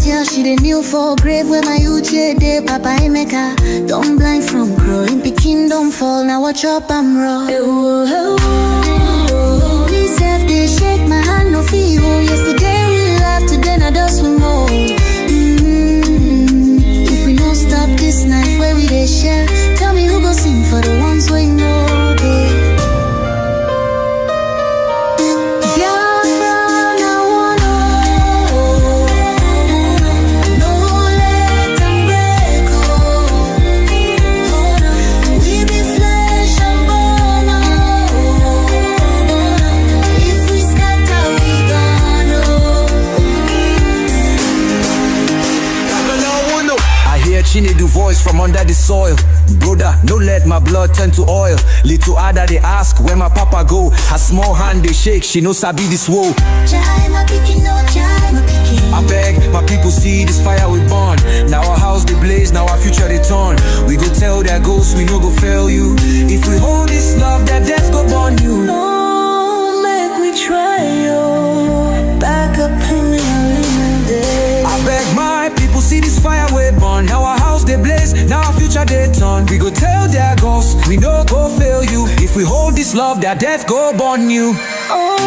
last year, she dey kneel for grave where my uche dey. Papa Emeka, don't blind from growing. Pikin don't fall, now watch up, I'm raw. Me self, they shake my hand, no feel. Yesterday we laughed, today now dust we more. If we don't stop this night where we dey share, tell me who go sing for the ones we know, babe. She need the voice from under the soil. Brother, no let my blood turn to oil. Little Ada they ask where my papa go. Her small hand they shake, she knows I be this woe. I beg my people see this fire we burn. Now our house they blaze, now our future they turn. We go tell their ghosts we no go fail you. If we hold this love, that death go burn you. No, make we try yo. Back up in the day. I beg my people see this fire we burn. Now our house they blaze, now our future they turn. We go tell their ghosts, we no go fail you. If we hold this love, that death go burn you. Oh,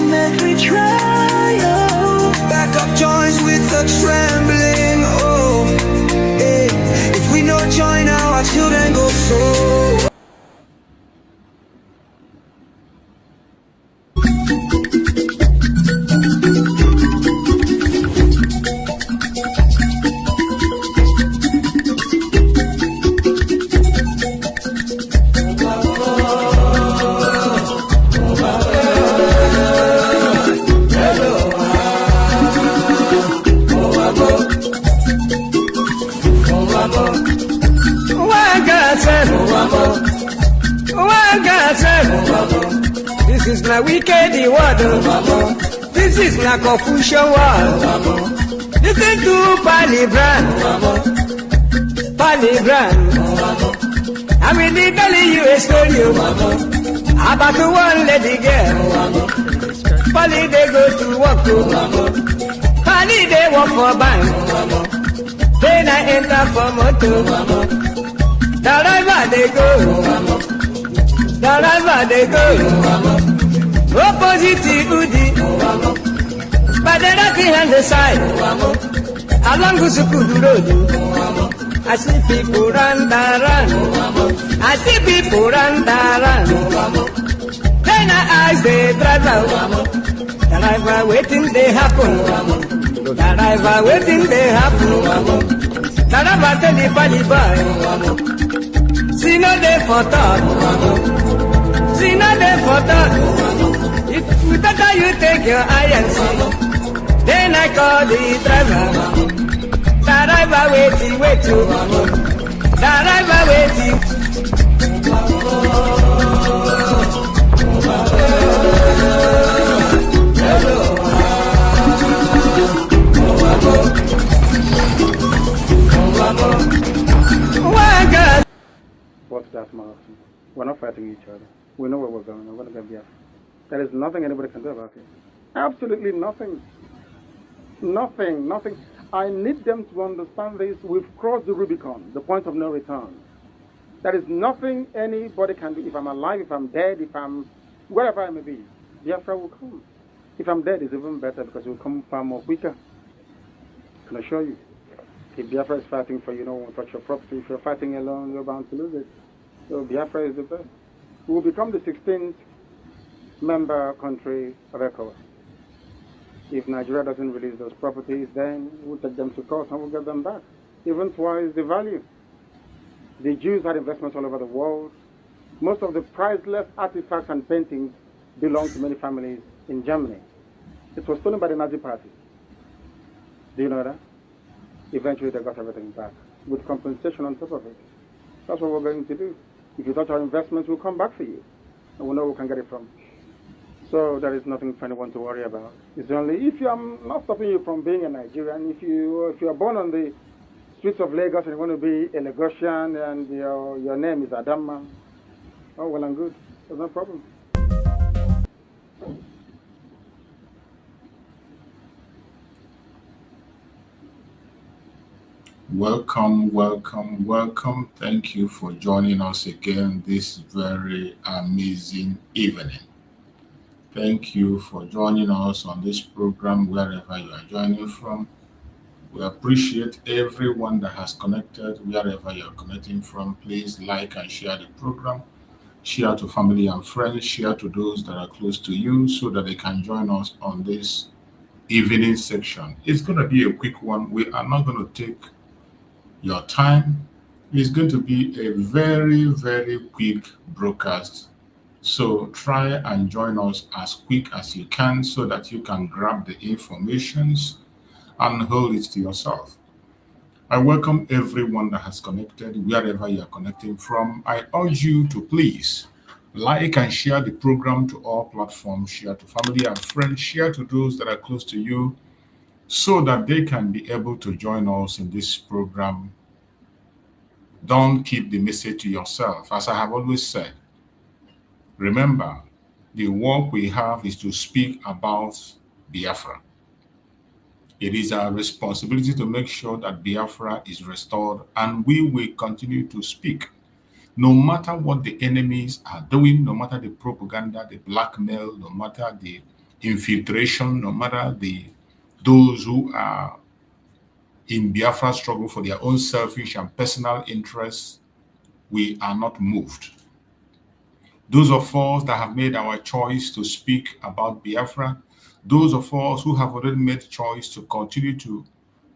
make we try, oh. Back up joins with a trembling, oh. Hey. If we no join now, our children go so. This is my wicked word. This is my confusion word. Listen to Palibran. I will tell you a story about one lady girl. Pali they go to work. Pali they work for bank. Then I enter for motor. Wherever they go. Wherever they go, opposite Udi, but the right hand the side, along the Sukudu road. I see people run. I see people run. Then I ask the driver waiting they happen. Driver waiting they happen. Driver tell the body boy, see no day for talk. See nothing for that. If better you take your eye and see. Then I call the driver. Driver waiting. Driver waiting. What's that, Martin? We're not fighting each other. We know where we're going. We're going to get Biafra. There is nothing anybody can do about it. Absolutely nothing. Nothing. I need them to understand this. We've crossed the Rubicon, the point of no return. There is nothing anybody can do. If I'm alive, if I'm dead, if I'm wherever I may be, Biafra will come. If I'm dead, it's even better because it will come far more quicker. I can assure you. If Biafra is fighting for you, no one will touch your property. If you're fighting alone, you're bound to lose it. So Biafra is the best. We will become the 16th member country of ECOWAS. If Nigeria doesn't release those properties, then we'll take them to court and we'll get them back. Even twice the value. The Jews had investments all over the world. Most of the priceless artifacts and paintings belong to many families in Germany. It was stolen by the Nazi Party. Do you know that? Eventually they got everything back with compensation on top of it. That's what we're going to do. If you touch our investments, we'll come back for you. And we'll know where we can get it from. So there is nothing for anyone to worry about. It's only if I'm not stopping you from being a Nigerian, if you are born on the streets of Lagos and you want to be a Lagosian and your name is Adama, oh well and good. There's no problem. Welcome, welcome, welcome. Thank you for joining us again this very amazing evening. Thank you for joining us on this program wherever you are joining from. We appreciate everyone that has connected wherever you are connecting from. Please like and share the program. Share to family and friends. Share to those that are close to you so that they can join us on this evening section. It's going to be a quick one. We are not going to take your time. Is going to be a very, very quick broadcast. So try and join us as quick as you can so that you can grab the informations and hold it to yourself. I welcome everyone that has connected wherever you are connecting from. I urge you to please like and share the program to all platforms, share to family and friends, share to those that are close to you so that they can be able to join us in this program. Don't keep the message to yourself. As I have always said, remember, the work we have is to speak about Biafra. It is our responsibility to make sure that Biafra is restored, and we will continue to speak. No matter what the enemies are doing, no matter the propaganda, the blackmail, no matter the infiltration, no matter those who are in Biafra struggle for their own selfish and personal interests, we are not moved. Those of us that have made our choice to speak about Biafra, those of us who have already made choice to continue to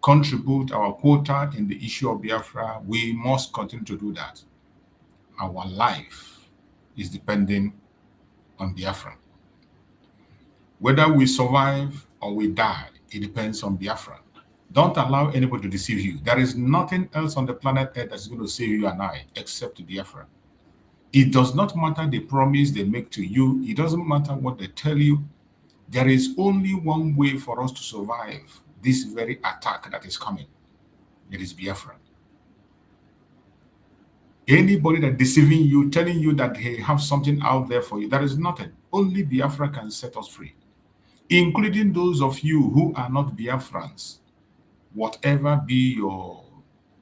contribute our quota in the issue of Biafra, we must continue to do that. Our life is depending on Biafra. Whether we survive or we die, it depends on Biafra. Don't allow anybody to deceive you. There is nothing else on the planet Earth that's going to save you and I except Biafra. It does not matter the promise they make to you. It doesn't matter what they tell you. There is only one way for us to survive this very attack that is coming. It is Biafra. Anybody that deceiving you, telling you that they have something out there for you, there is nothing. Only Biafra can set us free, including those of you who are not Biafrans. Whatever be your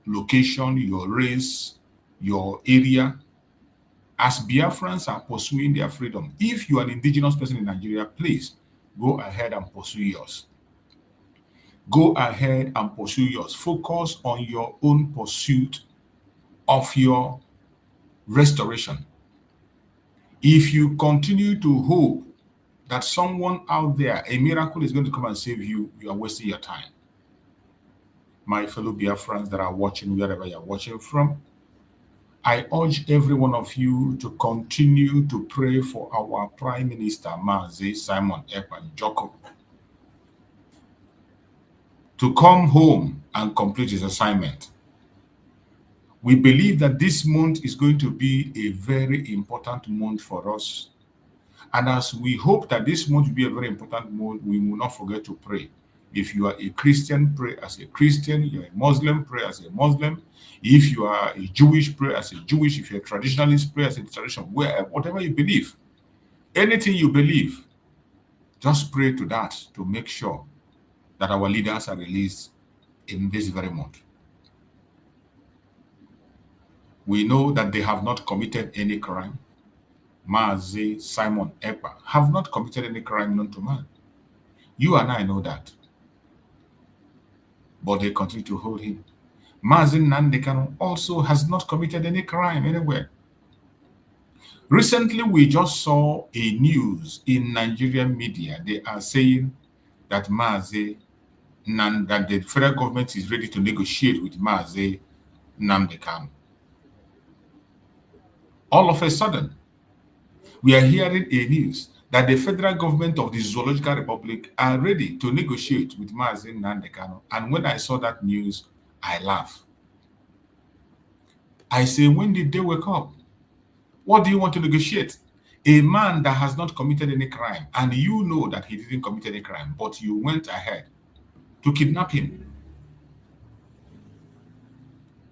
location, your race, your area, as Biafrans are pursuing their freedom, if you are an indigenous person in Nigeria, please go ahead and pursue yours. Go ahead and pursue yours. Focus on your own pursuit of your restoration. If you continue to hope that someone out there, a miracle is going to come and save you, you are wasting your time. My fellow Biafrans that are watching wherever you're watching from, I urge every one of you to continue to pray for our Prime Minister, Mazi Simon Ekpa Joko, to come home and complete his assignment. We believe that this month is going to be a very important month for us. And as we hope that this month will be a very important month, we will not forget to pray. If you are a Christian, pray as a Christian. You're a Muslim, pray as a Muslim. If you are a Jewish, pray as a Jewish. If you're a traditionalist, pray as a tradition. Whatever you believe, anything you believe, just pray to that to make sure that our leaders are released in this very month. We know that they have not committed any crime. Mazi Simon Ekpa have not committed any crime known to man. You and I know that. But they continue to hold him. Mazi Nnamdi Kanu also has not committed any crime anywhere. Recently, we just saw a news in Nigerian media. They are saying that that the federal government is ready to negotiate with Mazi Nnamdi Kanu. All of a sudden, we are hearing a news that the federal government of the Zoological Republic are ready to negotiate with Mazi Nnamdi Kanu. And when I saw that news, I laughed. I say, when did they wake up? What do you want to negotiate? A man that has not committed any crime, and you know that he didn't commit any crime, but you went ahead to kidnap him.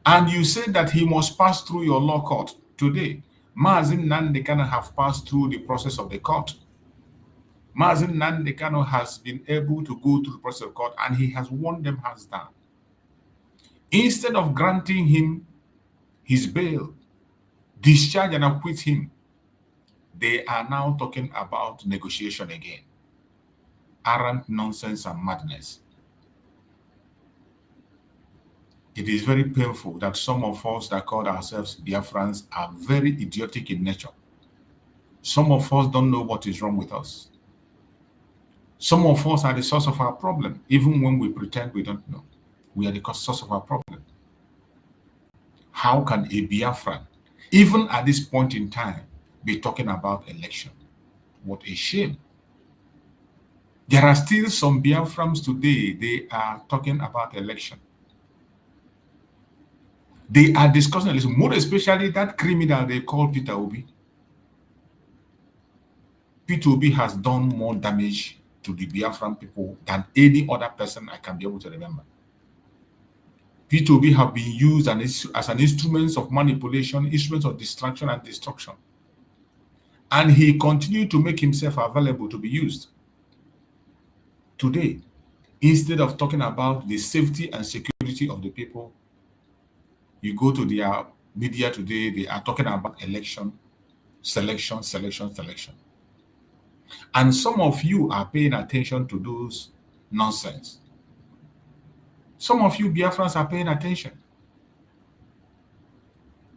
And you said that he must pass through your law court today. Mazi Nnamdi Kanu have passed through the process of the court. Mazi Nnamdi Kanu has been able to go through the process of court, and he has won them hands down. Instead of granting him his bail, discharge and acquit him, they are now talking about negotiation again. Arrant nonsense and madness. It is very painful that some of us that call ourselves Biafrans are very idiotic in nature. Some of us don't know what is wrong with us. Some of us are the source of our problem, even when we pretend we don't know. We are the source of our problem. How can a Biafran, even at this point in time, be talking about election? What a shame. There are still some Biafrans today, they are talking about election. They are discussing election, more especially that criminal they call Peter Obi. Peter Obi has done more damage to the Biafran people than any other person I can be able to remember. Peter Obi have been used as an instrument of manipulation, instrument of distraction and destruction. And he continued to make himself available to be used. Today, instead of talking about the safety and security of the people, you go to their media today, they are talking about election, selection. And some of you are paying attention to those nonsense. Some of you Biafrans are paying attention.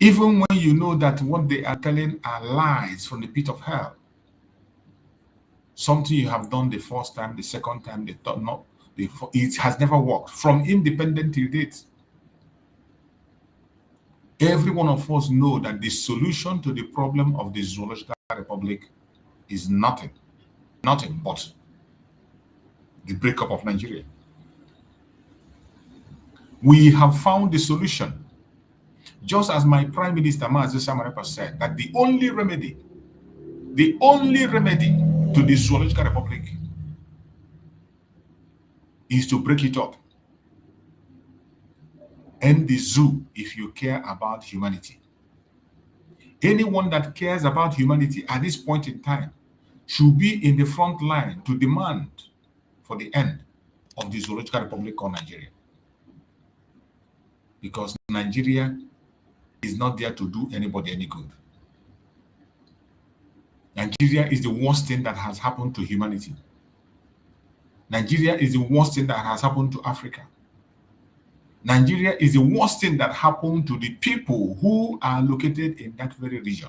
Even when you know that what they are telling are lies from the pit of hell. Something you have done the first time, the second time, the third, no, it has never worked. From independent till date. Every one of us know that the solution to the problem of the Zoological Republic is nothing but the breakup of Nigeria. We have found the solution. Just as my Prime Minister, Mazi Samarepa, said that the only remedy to the Zoological Republic is to break it up. End the zoo if you care about humanity. Anyone that cares about humanity at this point in time should be in the front line to demand for the end of the Zoological Republic called Nigeria. Because Nigeria is not there to do anybody any good. Nigeria is the worst thing that has happened to humanity. Nigeria is the worst thing that has happened to Africa. Nigeria is the worst thing that happened to the people who are located in that very region.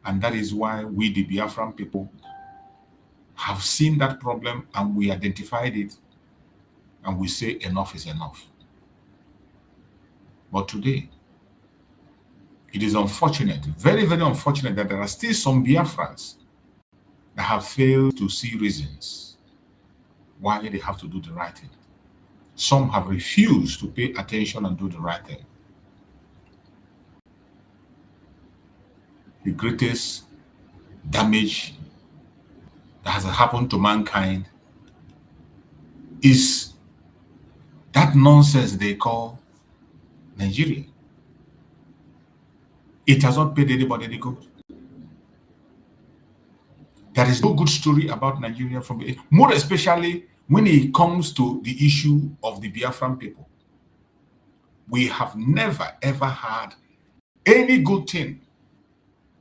And that is why we, the Biafran people, have seen that problem and we identified it and we say enough is enough. But today, it is unfortunate, very, very unfortunate that there are still some Biafrans that have failed to see reasons why they have to do the right thing. Some have refused to pay attention and do the right thing. The greatest damage that has happened to mankind is that nonsense they call Nigeria. It has not paid anybody any good. There is no good story about Nigeria more especially when it comes to the issue of the Biafran people. We have never ever had any good thing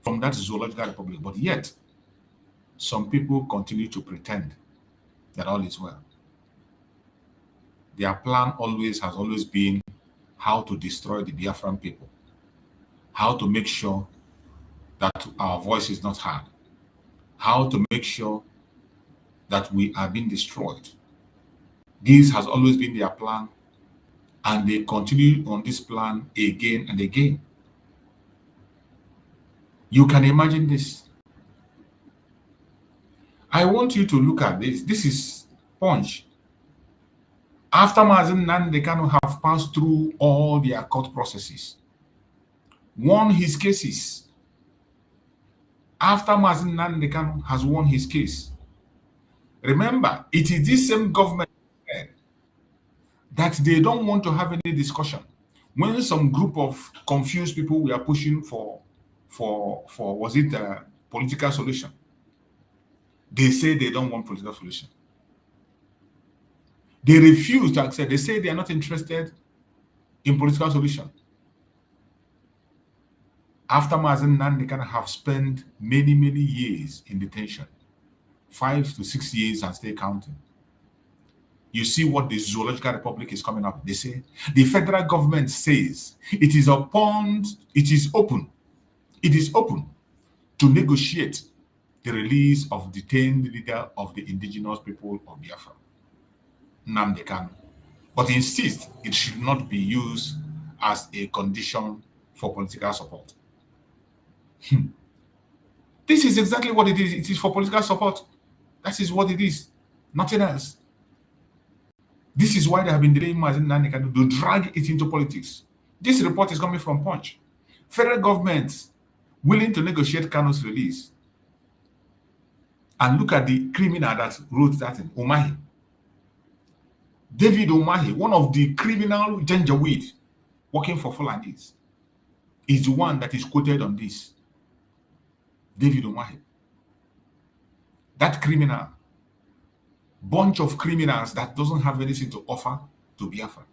from that Zoological Republic, but yet some people continue to pretend that all is well. Their plan has always been how to destroy the Biafran people, how to make sure that our voice is not heard, how to make sure that we are being destroyed. This has always been their plan, and they continue on this plan again and again. You can imagine this. I want you to look at this. This is Punch. After Mazen Nnamdi Kanu have passed through all their court processes, won his cases. After Mazen Nnamdi Kanu has won his case, remember, it is this same government that they don't want to have any discussion. When some group of confused people were pushing for was it a political solution? They say they don't want political solution. They refuse to accept. They say they are not interested in political solution. After Mazen Nandekan have spent many, many years in detention, 5 to 6 years and still counting. You see what the Zoological Republic is coming up. They say the federal government says it is open to negotiate the release of detained leader of the indigenous people of Biafra, Nnamdi Kanu, but insists it should not be used as a condition for political support. This is exactly what it is. It is for political support. That is what it is. Nothing else. This is why they have been delaying Mazen Nnamdi Kanu to drag it into politics. This report is coming from Punch. Federal government willing to negotiate Kanu's release. And look at the criminal that wrote that in Umahi. David Umahi, one of the criminal Janjaweed working for Fulanis, is the one that is quoted on this. David Umahi. That criminal, bunch of criminals that doesn't have anything to offer to Biafra.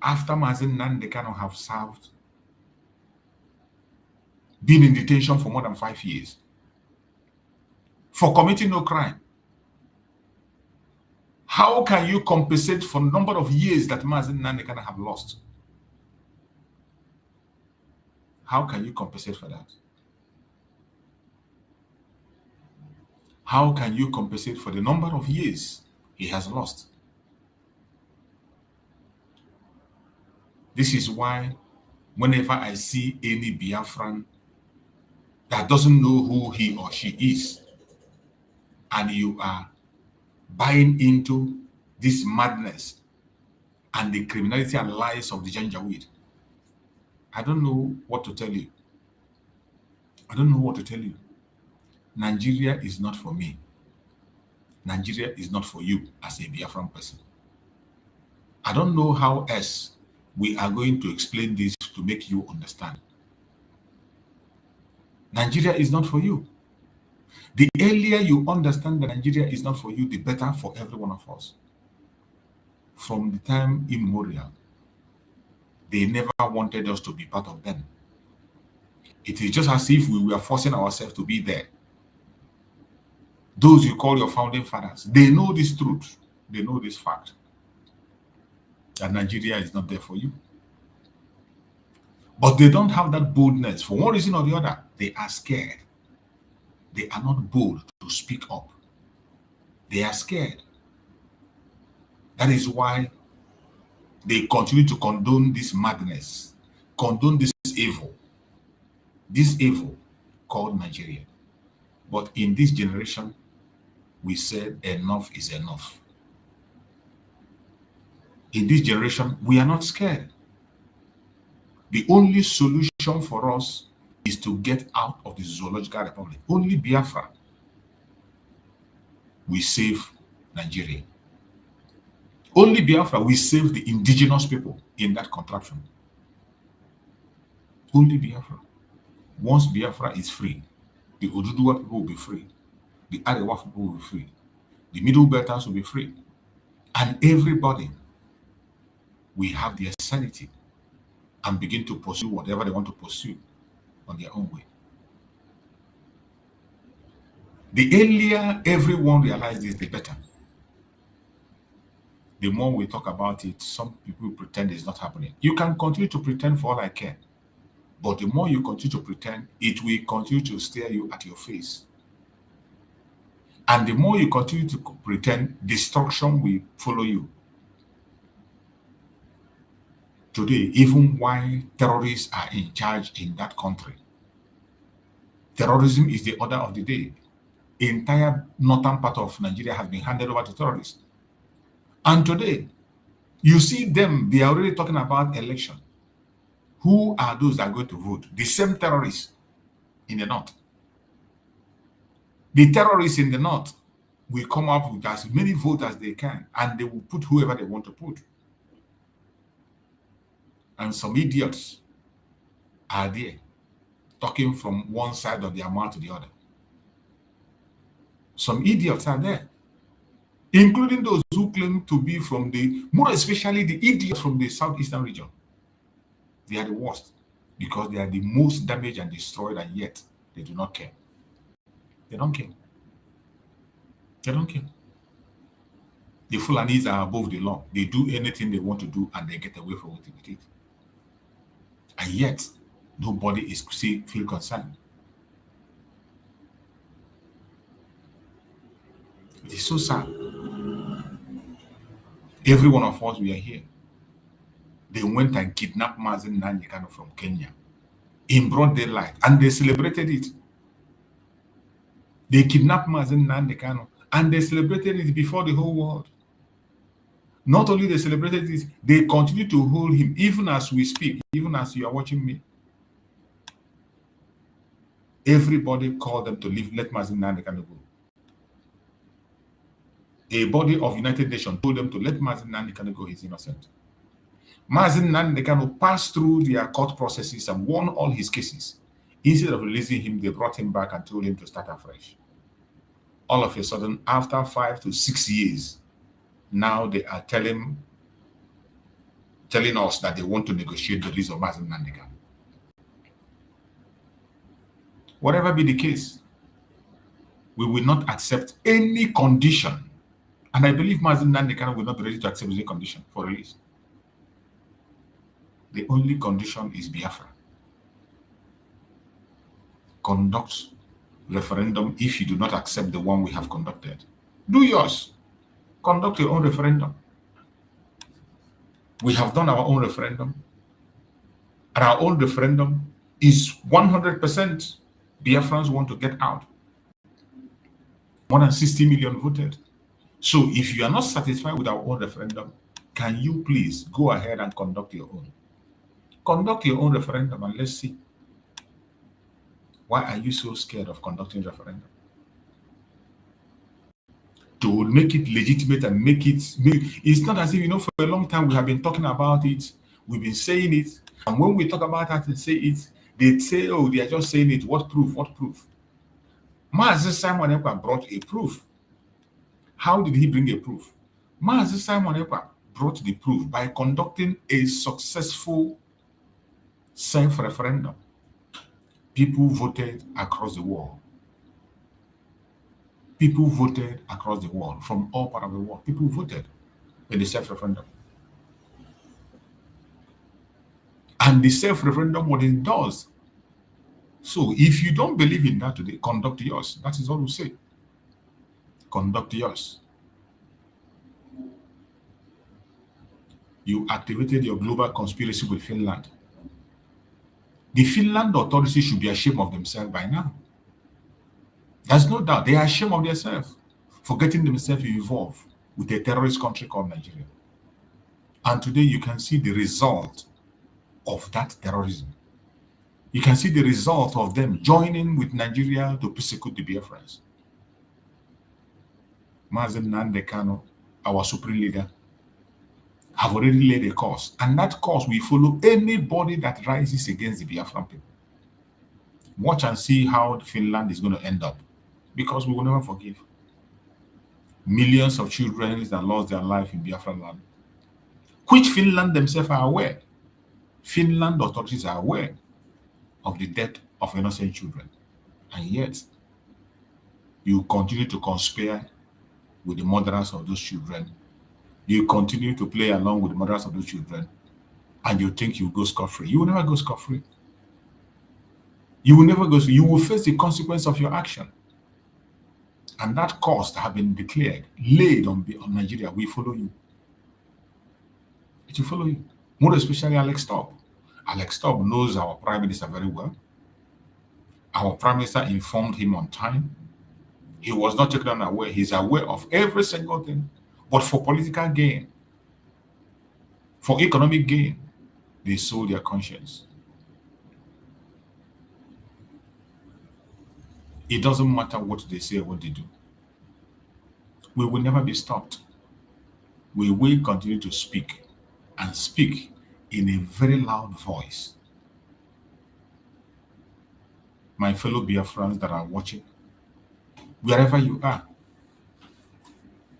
After Mazen Nnamdi Kanu have served, been in detention for more than 5 years, for committing no crime. How can you compensate for the number of years that Mazen Nnamdi Kanu have lost? How can you compensate for that? How can you compensate for the number of years he has lost? This is why whenever I see any Biafran that doesn't know who he or she is, and you are buying into this madness and the criminality and lies of the Janjaweed, I don't know what to tell you. I don't know what to tell you. Nigeria is not for me. Nigeria is not for you as a Biafran person. I don't know how else we are going to explain this to make you understand. Nigeria is not for you. The earlier you understand that Nigeria is not for you, the better for every one of us. From the time immemorial, they never wanted us to be part of them. It is just as if we were forcing ourselves to be there. Those you call your founding fathers, they know this truth. They know this fact, that Nigeria is not there for you. But they don't have that boldness. For one reason or the other, they are scared. They are not bold to speak up. They are scared. That is why they continue to condone this madness, condone this evil called Nigeria. But in this generation, we said enough is enough. In this generation, we are not scared. The only solution for us is to get out of the Zoological Republic. Only Biafra will save Nigeria. Only Biafra will save the indigenous people in that contraption. Only Biafra. Once Biafra is free, the Oduduwa people will be free. The Arewa people will be free. The Middle Belters will be free. And everybody will have their sanity and begin to pursue whatever they want to pursue on their own way. The earlier everyone realizes this, the better. The more we talk about it, some people pretend it's not happening. You can continue to pretend for all I care. But the more you continue to pretend, it will continue to stare you at your face. And the more you continue to pretend, destruction will follow you. Today, even while terrorists are in charge in that country, terrorism is the order of the day. The entire northern part of Nigeria has been handed over to terrorists. And today, you see them, they are already talking about election. Who are those that are going to vote? The same terrorists in the north. The terrorists in the north will come up with as many votes as they can, and they will put whoever they want to put. And some idiots are there, talking from one side of their mouth to the other. Some idiots are there. including those who claim to be from more especially the idiots from the southeastern region. They are the worst because they are the most damaged and destroyed, and yet they do not care. They don't care. They don't care. The Fulanis are above the law. They do anything they want to do and they get away from it. And yet, nobody is feel concerned. It is so sad. Every one of us, we are here. They went and kidnapped Mazen Nanyekano from Kenya in broad daylight, and they celebrated it. They kidnapped Mazen Nanyekano, and they celebrated it before the whole world. Not only they celebrated it, they continue to hold him, even as we speak, even as you are watching me. Everybody called them to leave, let Mazen Nanyekano go. A body of United Nations told them to let Mazen Nanyekano go, he's innocent. Mazen Nanyekano passed through their court processes and won all his cases. Instead of releasing him, they brought him back and told him to start afresh. All of a sudden, after 5 to 6 years, now they are telling us that they want to negotiate the release of Mazen Nanyekano. Whatever be the case, we will not accept any condition. And I believe Mazen Nanyekano will not be ready to accept any condition for release. The only condition is Biafra. Conduct referendum if you do not accept the one we have conducted. Do yours. Conduct your own referendum. We have done our own referendum. And our own referendum is 100% Biafrans want to get out. More than 60 million voted. So if you are not satisfied with our own referendum, can you please go ahead and conduct your own? Conduct your own referendum and let's see. Why are you so scared of conducting referendum? To make it legitimate and it's not as if, for a long time we have been talking about it, we've been saying it, and when we talk about that and say it, they say, oh, they are just saying it. What proof? What proof? Mazi Simon Ekpa brought a proof. How did he bring a proof? Mazi Simon Ekpa brought the proof by conducting a successful self-referendum. People voted across the world. People voted across the world, from all parts of the world. People voted in the self-referendum. And the self-referendum, what it does. So if you don't believe in that today, conduct yours. That is all we say. Conduct yours. You activated your global conspiracy with Finland. The Finland authorities should be ashamed of themselves by now. There's no doubt. They are ashamed of themselves for getting themselves involved with a terrorist country called Nigeria. And today you can see the result of that terrorism. You can see the result of them joining with Nigeria to persecute the Biafrans. Mazen Nanyekano, our supreme leader, have already laid a course. And that course will follow anybody that rises against the Biafran people. Watch and see how Finland is going to end up. Because we will never forgive. Millions of children that lost their life in Biafran land. Which Finland themselves are aware. Finland authorities are aware of the death of innocent children. And yet, you continue to conspire with the murderers of those children. You continue to play along with the murderers of those children. And you think you go scot-free. You will never go scot-free. You will never go. You will face the consequence of your action. And that cost have been declared, laid on Nigeria, will follow you. It will follow you. More especially Alex Taub. Alex Taub knows our Prime Minister very well. Our Prime Minister informed him on time. He was not taken unaware. He's aware of every single thing. But for political gain, for economic gain, they sold their conscience. It doesn't matter what they say or what they do. We will never be stopped. We will continue to speak and speak in a very loud voice. My fellow Biafrans that are watching, wherever you are,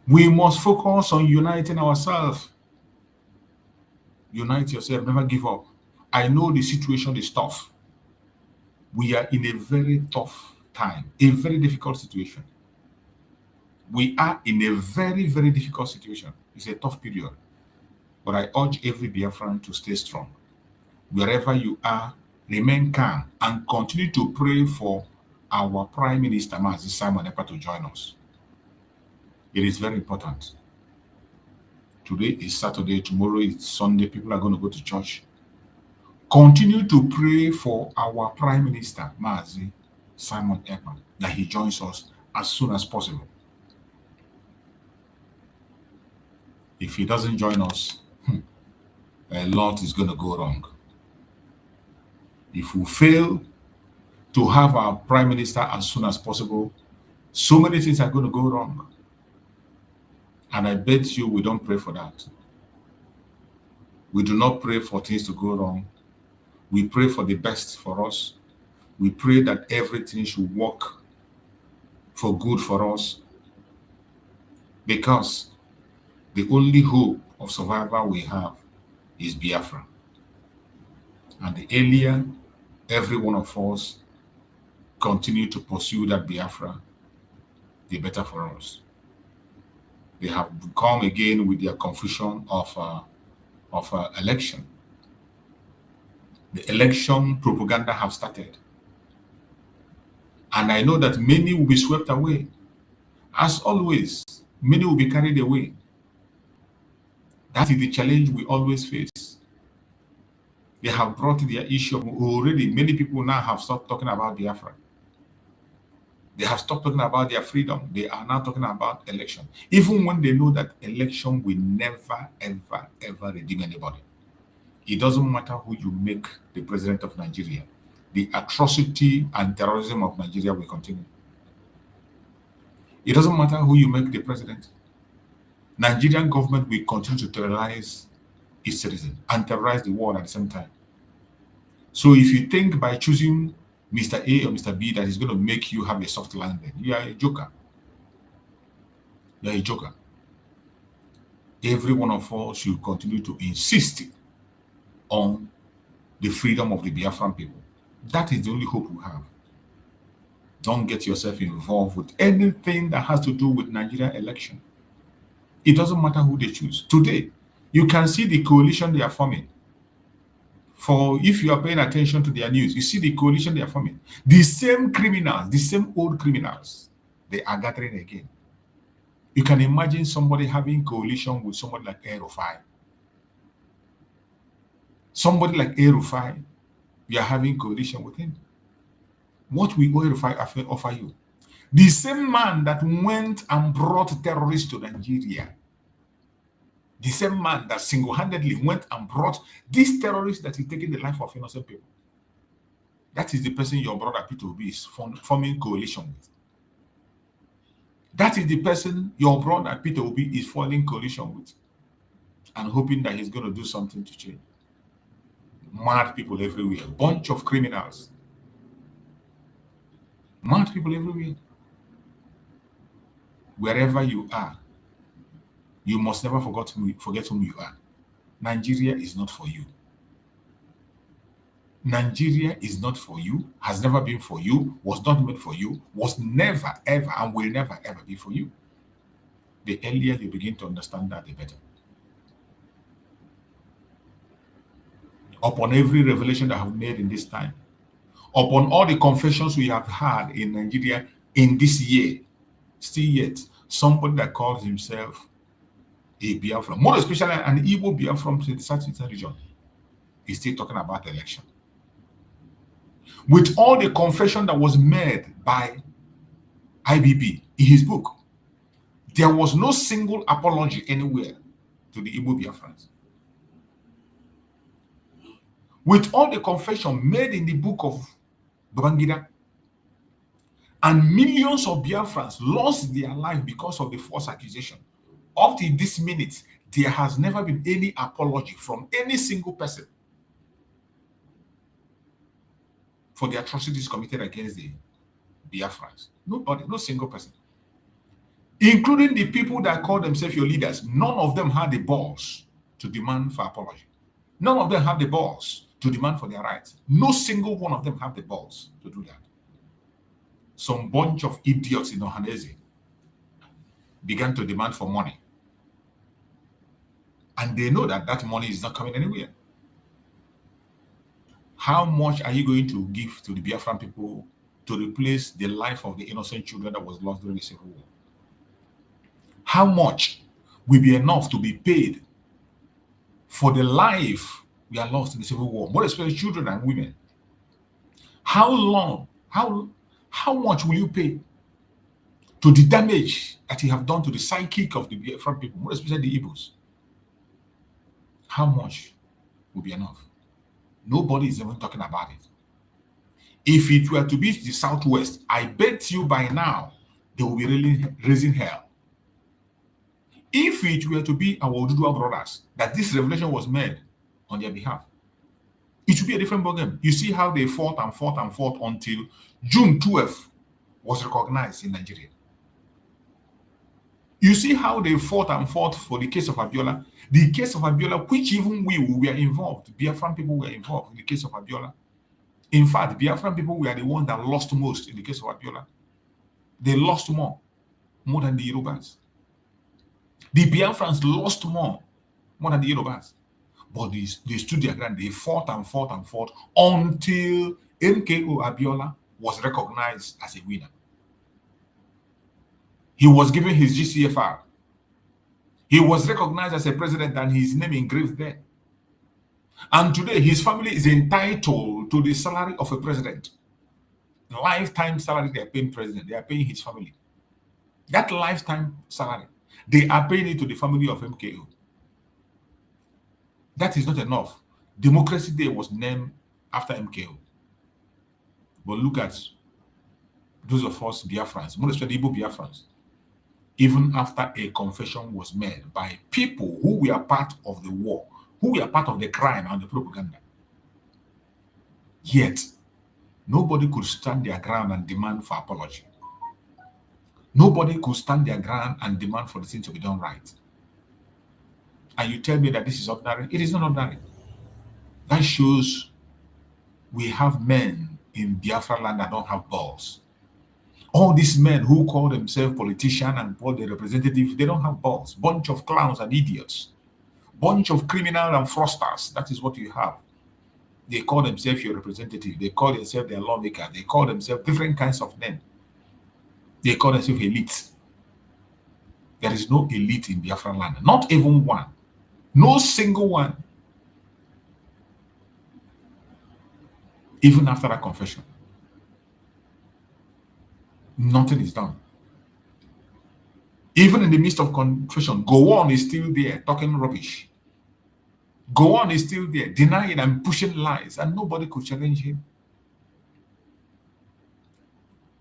We must focus on uniting ourselves. Unite yourself, never give up. I know the situation is tough. We are in a very tough time, a very difficult situation. We are in a very, very difficult situation. It's a tough period. But I urge every Biafran to stay strong. Wherever you are, remain calm and continue to pray for our Prime Minister, Mazi Simon Ekpa, to join us. It is very important. Today is Saturday, tomorrow is Sunday. People are going to go to church. Continue to pray for our Prime Minister, Mazi Simon Ekpa, that he joins us as soon as possible. If he doesn't join us, a lot is going to go wrong. If we fail to have our Prime Minister as soon as possible, so many things are going to go wrong. And I bet you we don't pray for that. We do not pray for things to go wrong. We pray for the best for us. We pray that everything should work for good for us, because the only hope of survival we have is Biafra. And the earlier every one of us continue to pursue that Biafra, the better for us. They have come again with their confusion of election. The election propaganda have started. And I know that many will be swept away. As always, many will be carried away. That is the challenge we always face. They have brought their issue already. Many people now have stopped talking about Biafra. They have stopped talking about their freedom. They are now talking about election. Even when they know that election will never, ever, ever redeem anybody. It doesn't matter who you make the president of Nigeria. The atrocity and terrorism of Nigeria will continue. It doesn't matter who you make the president. Nigerian government will continue to terrorize its citizens and terrorize the world at the same time. So if you think by choosing Mr. A or Mr. B that is going to make you have a soft landing, you are a joker. You are a joker. Every one of us should continue to insist on the freedom of the Biafran people. That is the only hope we have. Don't get yourself involved with anything that has to do with Nigerian election. It doesn't matter who they choose. Today, you can see the coalition they are forming. For if you are paying attention to their news, you see the coalition they are forming. The same criminals, the same old criminals, they are gathering again. You can imagine somebody having coalition with somebody like Rufai. Somebody like Rufai, you are having coalition with him. What will Rufai offer you? The same man that went and brought terrorists to Nigeria. The same man that single-handedly went and brought these terrorists that is taking the life of innocent people. That is the person your brother Peter Obi is forming coalition with. That is the person your brother Peter Obi is forming coalition with and hoping that he's going to do something to change. Mad people everywhere. Bunch of criminals. Mad people everywhere. Wherever you are, you must never forget whom you are. Nigeria is not for you. Nigeria is not for you, has never been for you, was not made for you, was never, ever, and will never, ever be for you. The earlier you begin to understand that, the better. Upon every revelation that I have made in this time, upon all the confessions we have had in Nigeria in this year, still yet, somebody that calls himself a Biafra, more especially an Igbo Biafra from the southeastern region, is still talking about election. With all the confession that was made by IBB in his book, there was no single apology anywhere to the Igbo Biafrans. With all the confession made in the book of Babangida, and millions of Biafrans lost their life because of the false accusation. Up to this minute, there has never been any apology from any single person for the atrocities committed against the Biafrans. Nobody, no single person. including the people that call themselves your leaders. None of them had the balls to demand for apology. None of them have the balls to demand for their rights. No single one of them have the balls to do that. Some bunch of idiots in Ohanese began to demand for money. And they know that that money is not coming anywhere. How much are you going to give to the Biafran people to replace the life of the innocent children that was lost during the Civil War? How much will be enough to be paid for the life we are lost in the Civil War, more especially children and women? How long, how much will you pay to the damage that you have done to the psychic of the Biafran people, more especially the Igbos? How much will be enough? Nobody is even talking about it. If it were to be the Southwest, I bet you by now they will be really raising hell. If it were to be our Oduduwa brothers that this revelation was made on their behalf, it would be a different ballgame. You see how they fought and fought and fought until June 12th was recognized in Nigeria. You see how they fought and fought for the case of Abiola. The case of Abiola, which even we were involved, Biafran people were involved in the case of Abiola. In fact, Biafran people were the ones that lost most in the case of Abiola. They lost more than the Yorubas. The Biafrans lost more than the Yorubas. But they stood their ground. They fought and fought and fought until MKO Abiola was recognized as a winner. He was given his GCFR. He was recognized as a president and his name engraved there. And today, his family is entitled to the salary of a president. Lifetime salary they are paying president. They are paying his family. That lifetime salary, they are paying it to the family of MKO. That is not enough. Democracy Day was named after MKO. But look at those of us Biafrans, more especially Igbo Biafrans. Even after a confession was made by people who were part of the war, who were part of the crime and the propaganda, yet nobody could stand their ground and demand for apology. Nobody could stand their ground and demand for the thing to be done right. And you tell me that this is ordinary? It is not ordinary. That shows we have men in Biafra land that don't have balls. All these men who call themselves politicians and call the representatives, they don't have balls. Bunch of clowns and idiots. Bunch of criminals and fraudsters. That is what you have. They call themselves your representative. They call themselves their lawmaker. They call themselves different kinds of names. They call themselves elite. There is no elite in Biafra land. Not even one. No single one. Even after that confession. Nothing is done. Even in the midst of confession, Gowon is still there talking rubbish. Gowon is still there denying and pushing lies, and nobody could challenge him.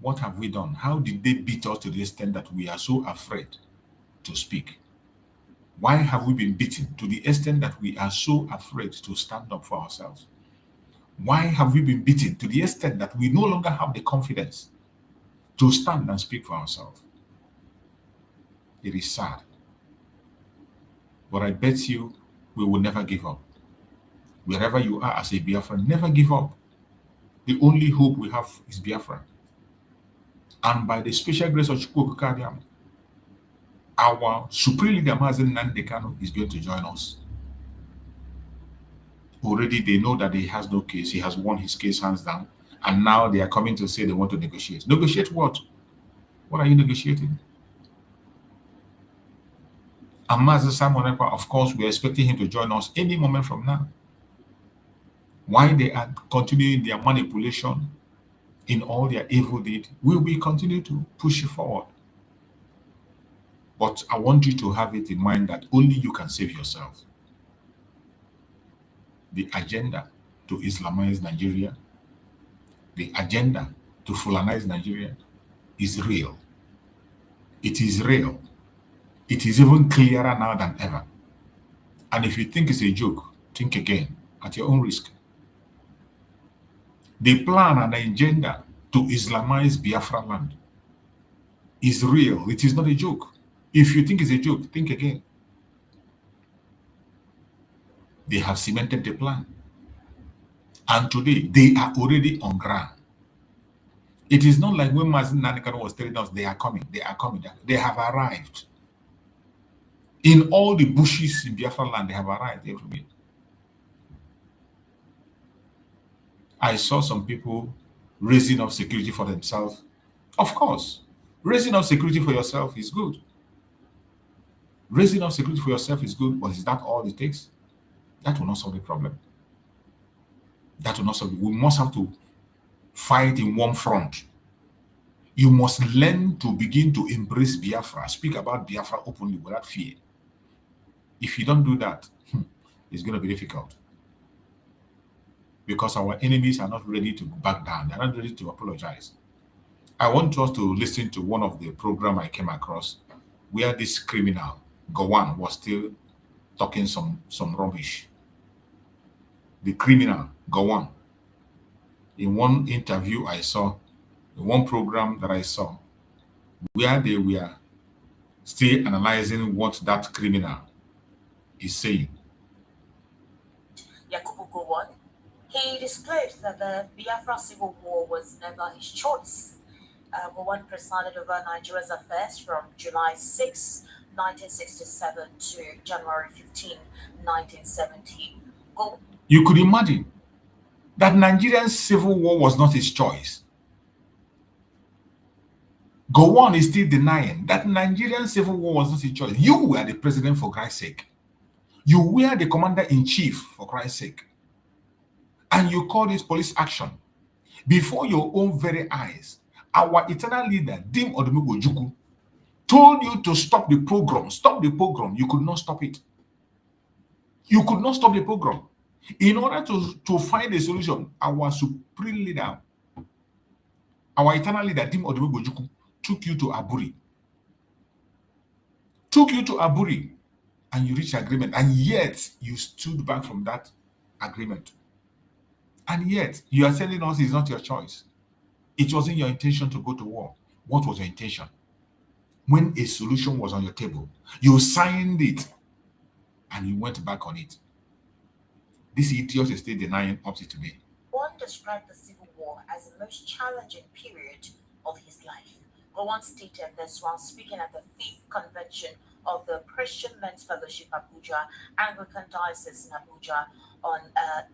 What have we done? How did they beat us to the extent that we are so afraid to speak? Why have we been beaten to the extent that we are so afraid to stand up for ourselves? Why have we been beaten to the extent that we no longer have the confidence to stand and speak for ourselves? It is sad. But I bet you we will never give up. Wherever you are as a Biafran, never give up. The only hope we have is Biafra. And by the special grace of Chukwu Okadiam, our Supreme Leader Mazen Nandekano is going to join us. Already they know that he has no case. He has won his case hands down. And now they are coming to say they want to negotiate. Negotiate what? What are you negotiating? And Mazen Simon Ekpa, of course, we are expecting him to join us any moment from now. Why they are continuing their manipulation in all their evil deed, we will continue to push it forward. But I want you to have it in mind that only you can save yourself. The agenda to Islamize Nigeria, the agenda to Fulanize Nigeria is real. It is real. It is even clearer now than ever. And if you think it's a joke, think again at your own risk. The plan and the agenda to Islamize Biafra land is real. It is not a joke. If you think it's a joke, think again. They have cemented the plan. And today, they are already on ground. It is not like when Mazin Nanikano was telling us they are coming, they are coming. They have arrived. In all the bushes in Biafra land, they have arrived everywhere. I saw some people raising up security for themselves. Of course, raising up security for yourself is good. Raising up security for yourself is good, but is that all it takes? That will not solve the problem. That will not solve it. We must have to fight in one front. You must learn to begin to embrace Biafra, speak about Biafra openly without fear. If you don't do that, it's going to be difficult. Because our enemies are not ready to back down. They're not ready to apologize. I want us to listen to one of the program I came across where this criminal, Gowan, was still talking some rubbish. The criminal, Gowan, in one interview I saw, in one program that I saw, where they were still analyzing what that criminal is saying. Yakubu Gowon, he disclosed that the Biafra civil war was never his choice. Gowon presided over Nigeria's affairs from July 6, 1967 to January 15, 1970. You could imagine that Nigerian civil war was not his choice. Gowon is still denying that Nigerian civil war was not his choice. You were the president, for Christ's sake. You were the commander-in-chief, for Christ's sake. And you call this police action. Before your own very eyes, our eternal leader, Dim Odumegwu Ojukwu, told you to stop the program. Stop the program. You could not stop it. You could not stop the program. In order to find a solution, our supreme leader, our eternal leader, Dim Odumegwu Ojukwu, took you to Aburi. Took you to Aburi, and you reached agreement, and yet you stood back from that agreement. And yet you are telling us it's not your choice. It wasn't your intention to go to war. What was your intention? When a solution was on your table, you signed it, and you went back on it. This idiot is still denying up to today. One described the Civil War as the most challenging period of his life. Gowon stated this while speaking at the 5th convention of the Christian Men's Fellowship Abuja Anglican Diocese in Abuja on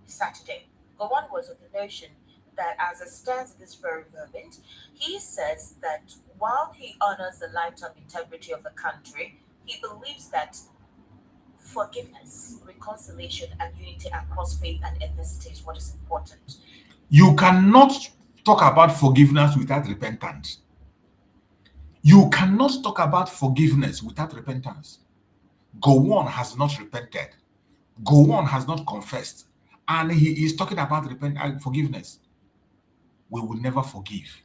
Saturday. Gowon was of the notion that as it stands at this very moment, he says that while he honors the lifetime integrity of the country, he believes that forgiveness, reconciliation, and unity across faith and ethnicity is what is important. You cannot talk about forgiveness without repentance. You cannot talk about forgiveness without repentance. Gowon has not repented. Gowon has not confessed. And he is talking about forgiveness. We will never forgive,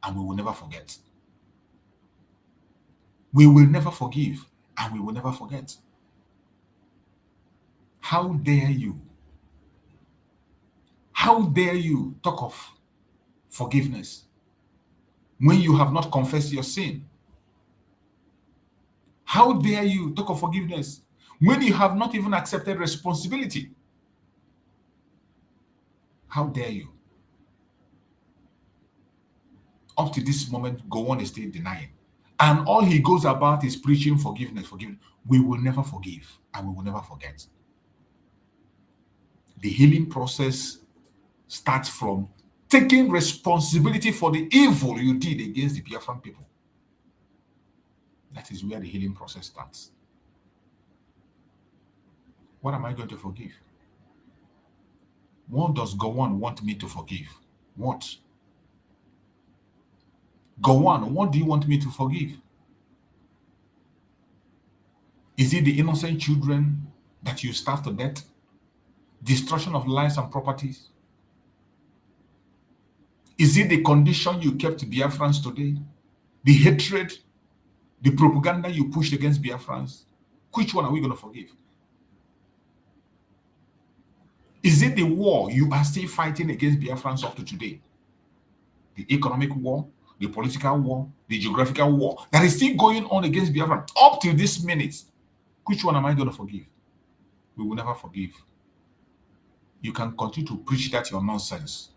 and we will never forget. We will never forgive, and we will never forget. How dare you? How dare you talk of forgiveness when you have not confessed your sin? How dare you talk of forgiveness when you have not even accepted responsibility? How dare you? Up to this moment, Gowon is still denying. And all he goes about is preaching forgiveness, forgiveness. We will never forgive, and we will never forget. The healing process starts from taking responsibility for the evil you did against the Biafran people. That is where the healing process starts. What am I going to forgive? What does Gowon want me to forgive? What? Gowon, what do you want me to forgive? Is it the innocent children that you starved to death? Destruction of lives and properties? Is it the condition you kept Biafrans today? The hatred, the propaganda you pushed against Biafrans? Which one are we going to forgive? Is it the war you are still fighting against Biafrans up to today? The economic war, the political war, the geographical war that is still going on against Biafra up to this minute. Which one am I going to forgive? We will never forgive. You can continue to preach that your nonsense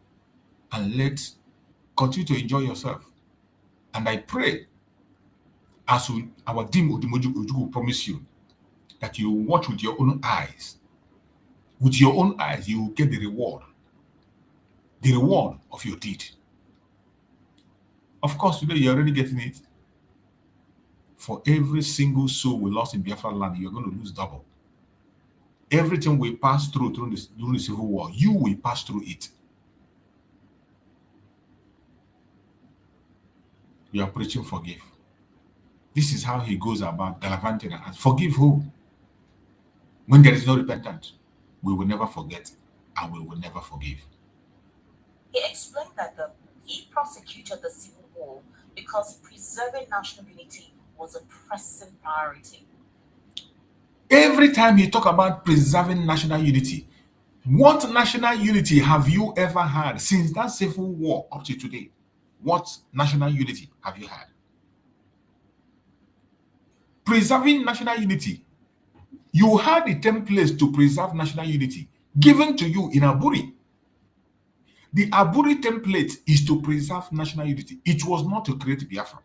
and continue to enjoy yourself. And I pray, as our Dim Odimoju will promise you, that you watch with your own eyes. With your own eyes, you will get the reward of your deed. Of course, today you're already getting it. For every single soul we lost in Biafra land, you're going to lose double. Everything we pass through during the civil war, you will pass through it. You are preaching forgive. This is how he goes about gallivanting and forgive who? When there is no repentance, we will never forget and we will never forgive. He explained that he prosecuted the civil war because preserving national unity was a pressing priority. Every time he talk about preserving national unity, what national unity have you ever had since that civil war up to today? What national unity have you had? Preserving national unity. You had the templates to preserve national unity given to you in Aburi. The Aburi template is to preserve national unity. It was not to create Biafra.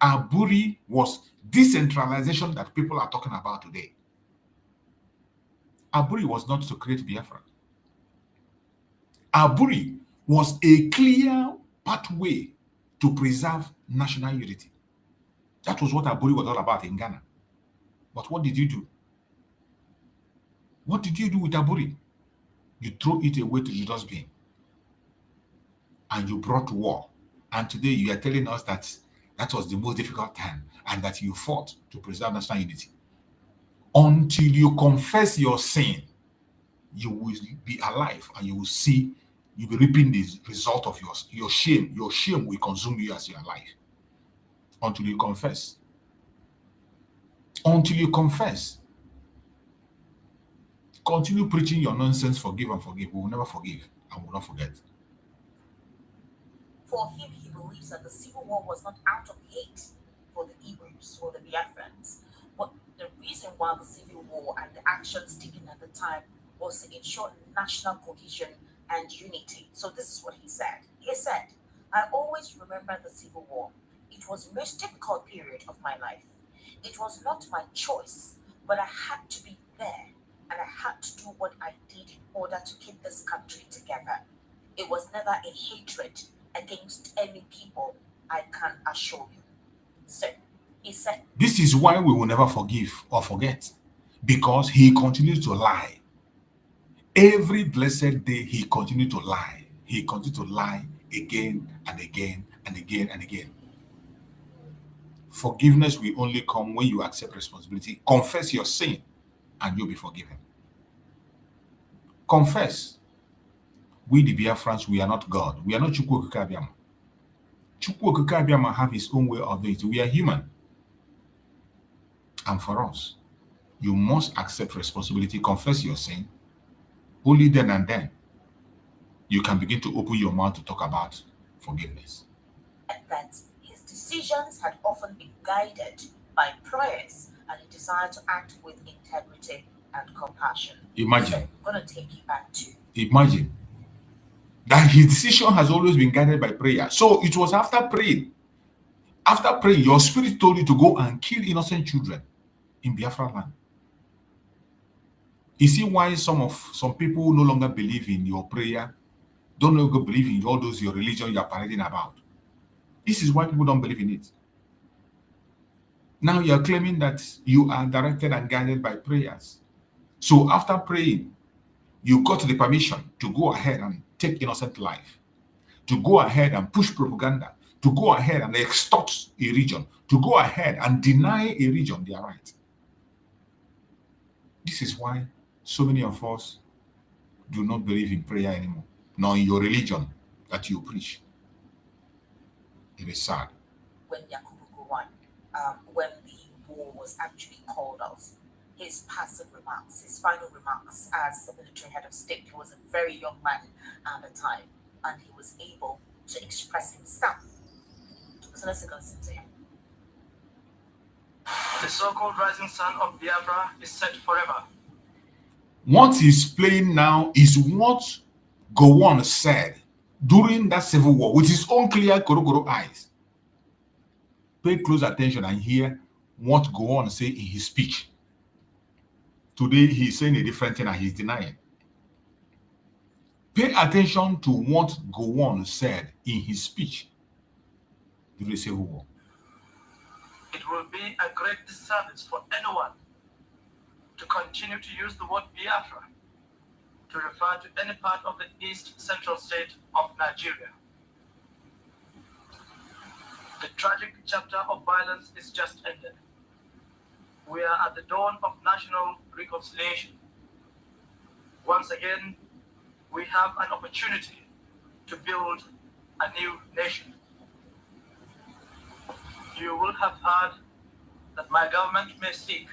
Aburi was decentralization that people are talking about today. Aburi was not to create Biafra. Aburi was a clear pathway to preserve national unity. That was what Aburi was all about in Ghana. But what did you do? What did you do with Aburi? You throw it away to the dustbin. And you brought war. And today you are telling us that that was the most difficult time and that you fought to preserve national unity. Until you confess your sin, you will be alive and you will see, you'll be reaping the result of your shame. Your shame will consume you as you are alive. Until you confess. Until you confess. Continue preaching your nonsense, forgive and forgive. We will never forgive and will not forget. For him, he believes that the civil war was not out of hate for the Hebrews or the Biafrans, but the reason why the civil war and the actions taken at the time was to ensure national cohesion and unity. So this is what he said. He said, I always remember the civil war. It was the most difficult period of my life. It was not my choice, but I had to be there and I had to do what I did in order to keep this country together. It was never a hatred against any people, I can assure you. So, he said, this is why we will never forgive or forget, because he continues to lie. Every blessed day, he continued to lie. He continued to lie again and again and again and again. Forgiveness will only come when you accept responsibility, confess your sin, and you'll be forgiven. Confess. We, the Biafrans, we are not God. We are not Chukwu Okike Abiama. Chukwu Okike Abiama have his own way of doing it. We are human. And for us, you must accept responsibility, confess your sin. Only then and then, you can begin to open your mouth to talk about forgiveness. that his decisions had often been guided by prayers and a desire to act with integrity and compassion. Imagine. So I'm going to take you back to. Imagine that his decision has always been guided by prayer. So it was after praying. After praying, your spirit told you to go and kill innocent children in Biafra land. You see why some people no longer believe in your prayer, don't longer believe in all those your religion you are parading about. This is why people don't believe in it. Now you are claiming that you are directed and guided by prayers. So after praying, you got the permission to go ahead and take innocent life, to go ahead and push propaganda, to go ahead and extort a region, to go ahead and deny a region their right. This is why so many of us do not believe in prayer anymore, nor in your religion that you preach. It is sad. When Yakubu Gowon, when the war was actually called off, his passive remarks, his final remarks as the military head of state, he was a very young man at the time, and he was able to express himself. So let's listen to him. The so-called rising sun of Biafra is set forever. What he's playing now is what Gowon said during that civil war with his own clear Korokoro eyes. Pay close attention and hear what Gowon say in his speech. Today he's saying a different thing and he's denying. Pay attention to what Gowon said in his speech during the civil war. It will be a great disservice for anyone to continue to use the word Biafra to refer to any part of the East Central state of Nigeria. The tragic chapter of violence is just ended. We are at the dawn of national reconciliation. Once again, we have an opportunity to build a new nation. You will have heard that my government may seek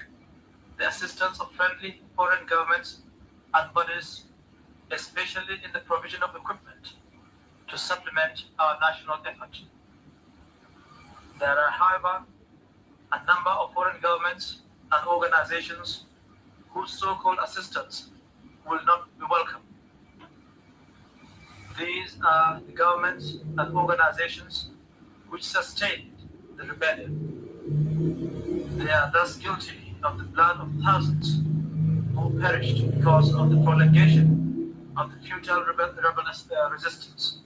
the assistance of friendly foreign governments and bodies, especially in the provision of equipment, to supplement our national effort. There are, however, a number of foreign governments and organizations whose so-called assistance will not be welcome. These are the governments and organizations which sustained the rebellion. They are thus guilty of the blood of thousands who perished because of the prolongation of the futile rebellious resistance.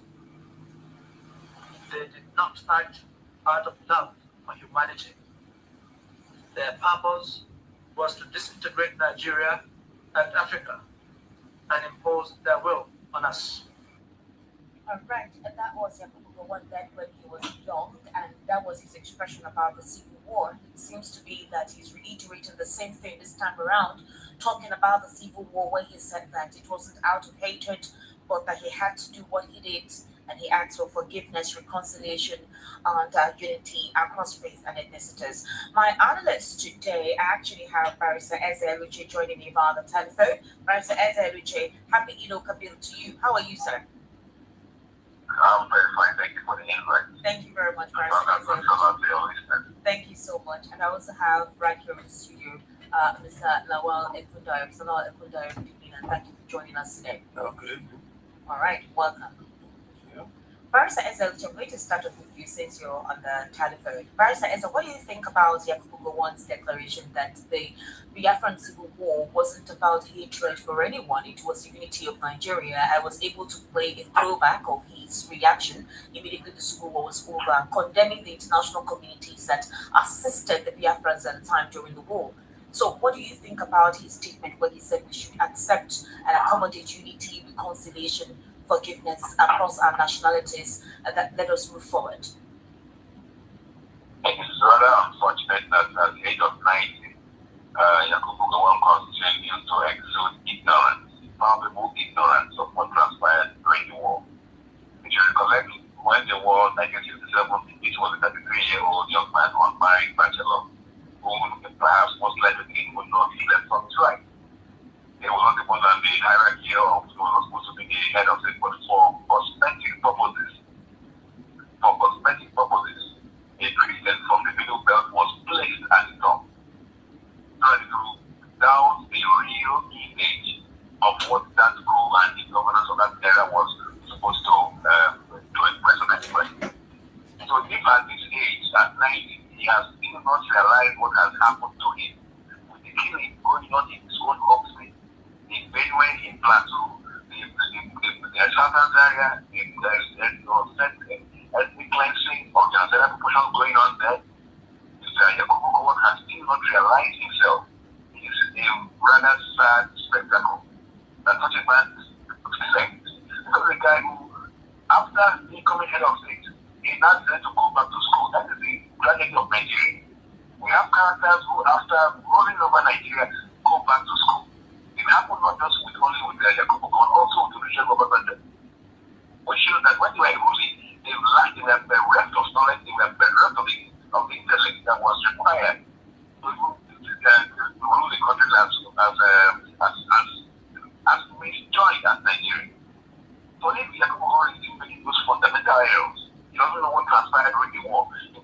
They did not act out of love for humanity. Their purpose was to disintegrate Nigeria and Africa and impose their will on us. All right, and that was Yakubu Gowon then when he was young, and that was his expression about the civil war. It seems to be that he's reiterating the same thing this time around, talking about the civil war, where he said that it wasn't out of hatred, but that he had to do what he did, and he asked for forgiveness, reconciliation, and unity across faith and ethnicities. My analyst today, I actually have Barrister Eze Luche joining me via the telephone. Barrister Eze Luche, happy Eid al-Kabir to you. How are you, sir? I'm very fine. Thank you for the invite. Thank you very much, Barrister Eze. Thank you so much. And I also have right here in the studio, Mr. Lawal Ekundayo. Mr. Lawal Ekundayo, good evening, and thank you for joining us today. Okay. All right, welcome. Barrister Eze, I'm going to start off with you since you're on the telephone. Barrister Eze, what do you think about Yakubu Gowon's declaration that the Biafran civil war wasn't about hatred for anyone, it was unity of Nigeria? I was able to play a throwback of his reaction immediately the civil war was over, condemning the international communities that assisted the Biafrans at the time during the war. So what do you think about his statement where he said we should accept and accommodate unity, reconciliation, forgiveness across our nationalities, that let us move forward? It is rather unfortunate that at the age of 90, Yakubu Gowon continued to exude ignorance, palpable ignorance of what transpired during the war. If you recollect, when the war, 1967, it was a 33-year-old young man, unmarried bachelor, who perhaps most likely would not be left on his right. He was not the one on the hierarchy of, he was not supposed to be the head of it, but for cosmetic purposes, a Christian from the Middle Belt was placed at the top, trying to down the real image of what that school and the governance of that era was supposed to impress on everybody. So if at this age, at 90, he has still not realized what has happened to him, with the killing going on in his own home, in Benue, in Plateau, the Southern area, ethnic cleansing of genocidal population going on there. Yakubu Gowon has still not realized himself. It is a rather sad spectacle that such a man is a guy who, after becoming head of state, he now decided to go back to school. That is the tragedy of Nigeria. We have characters who, after rolling over Nigeria, go back to school. It happened not just only with Yakubu Gowon, also with the regional government. Which shows that when they were ruling, they were bereft of knowledge, they were bereft of the intellect that was required to rule the country as misjoined as Nigeria. So if Yakubu Gowon is still making those fundamental errors, he doesn't know what transpired during the war, he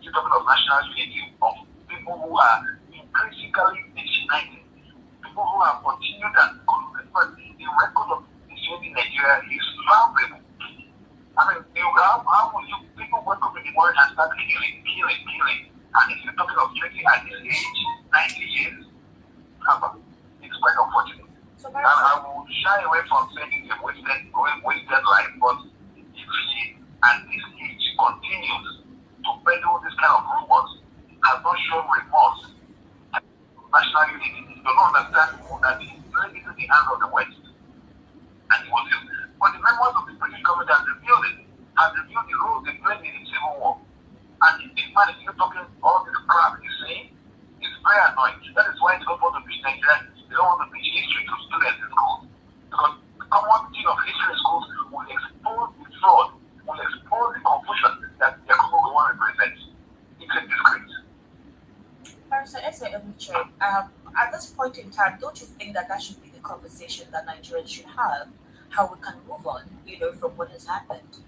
are intrinsically disunited, people who have continued and but the record of disunity in Nigeria is laughable. I mean, how will you people wake up in the morning and start killing? And if you're talking of killing at this age, 90 years, it's quite unfortunate. And I will shy away from saying it's a wasted life, but if he at this age continues to peddle this kind of rumors, has not shown remorse, national unity, do not understand that he's playing into the hands of the West. And he was used. But the members of the British government have revealed the roles they played in the Civil War. And in fact, if you're talking all this crap he's saying, it's very annoying. That is why they don't want to teach Nigeria, they don't want to teach history to students in schools. Because the common thing of history in schools will expose the fraud, will expose the confusion that the Yakubu one represents. It's a disgrace. At this point in time, don't you think that should be the conversation that Nigerians should have? How we can move on, from what has happened.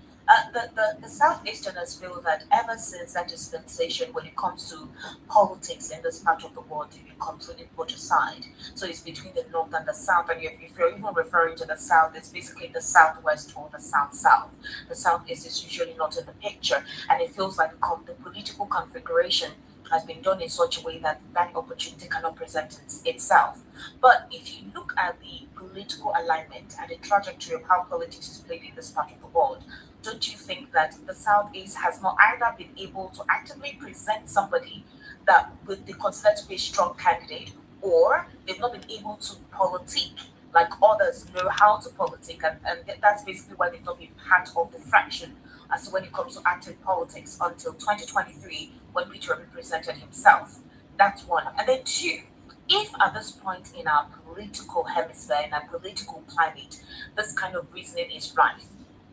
The Southeasterners feel that ever since that dispensation, when it comes to politics in this part of the world, you can completely put aside. So it's between the North and the South, and if you're even referring to the South, it's basically the Southwest or the South-South. The Southeast is usually not in the picture, and it feels like the political configuration has been done in such a way that that opportunity cannot present itself. But if you look at the political alignment and the trajectory of how politics is played in this part of the world, don't you think that the Southeast has not either been able to actively present somebody that would be considered to be a strong candidate, or they've not been able to politic like others know how to politic, and that's basically why they've not been part of the fraction as to when it comes to active politics until 2023, when Peter Obi presented himself. That's one. And then two, if at this point in our political hemisphere, in our political climate, this kind of reasoning is rife,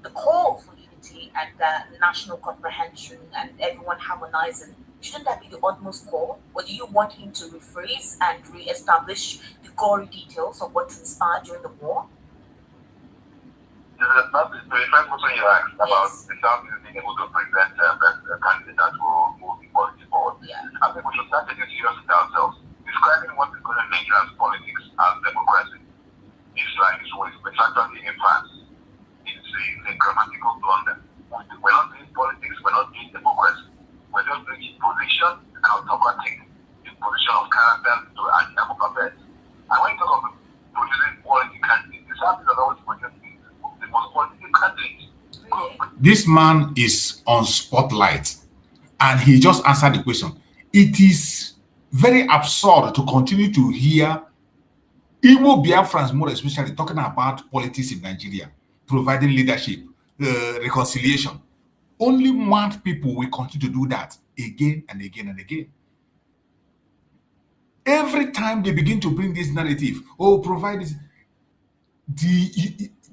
the call for unity and national comprehension and everyone harmonizing, shouldn't that be the utmost call? Or do you want him to rephrase and re-establish the gory details of what transpired during the war? Not the first question you asked about the South being able to present a candidate that will move the policy forward. Yeah. I think we should start taking serious with ourselves. Describing what is going on in Nigerian politics as democracy is like it's actually in France. It's a grammatical blunder. We're not doing politics, we're not doing democracy. We're just doing imposition and autocratic imposition of character to anti-democrats. And when you talk of producing quality candidates, the South is always producing the most quality candidates. This man is on spotlight and he just answered the question. It is very absurd to continue to hear Igbo Biafrans, more especially, talking about politics in Nigeria, providing leadership, reconciliation. Only mad people will continue to do that again and again and again. Every time they begin to bring this narrative, provide this,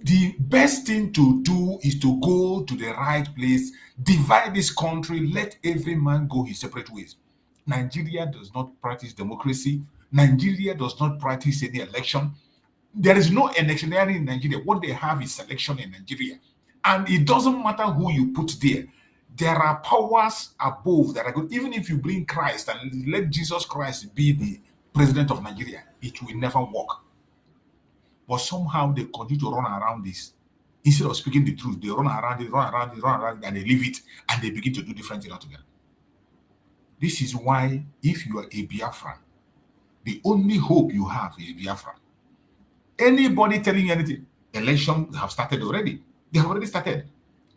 the best thing to do is to go to the right place, divide this country, let every man go his separate ways. Nigeria does not practice democracy. Nigeria does not practice any election. There is no electioneering in Nigeria. What they have is selection in Nigeria. And it doesn't matter who you put there. There are powers above that are good. Even if you bring Christ and let Jesus Christ be the president of Nigeria, it will never work. But somehow they continue to run around this. Instead of speaking the truth, they run around it, and they leave it, and they begin to do different things altogether. This is why, if you are a Biafran, the only hope you have is Biafra. Anybody telling you anything, elections have started already. They have already started.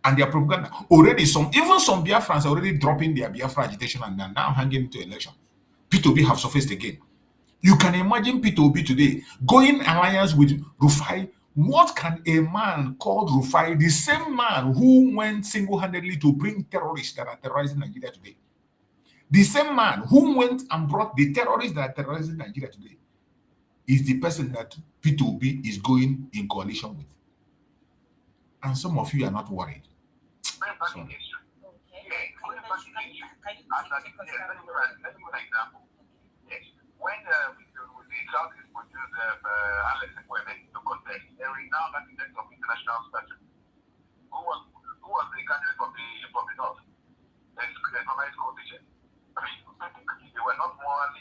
And their propaganda, already some Biafrans are already dropping their Biafra agitation and are now hanging into election. P2B have surfaced again. You can imagine P2B today going alliance with Rufai. What can a man called Rufai, the same man who went single-handedly to bring terrorists that are terrorizing Nigeria today, the same man who went and brought the terrorists that are terrorizing Nigeria today, is the person that P2B is going in coalition with. And some of you are not worried. So, Let me give you an example. Yes. When the Southeast produced Alex Ekweme to contest, a renowned architect of international stature, who was the candidate from the North, the primary school teacher. I mean, they were not morally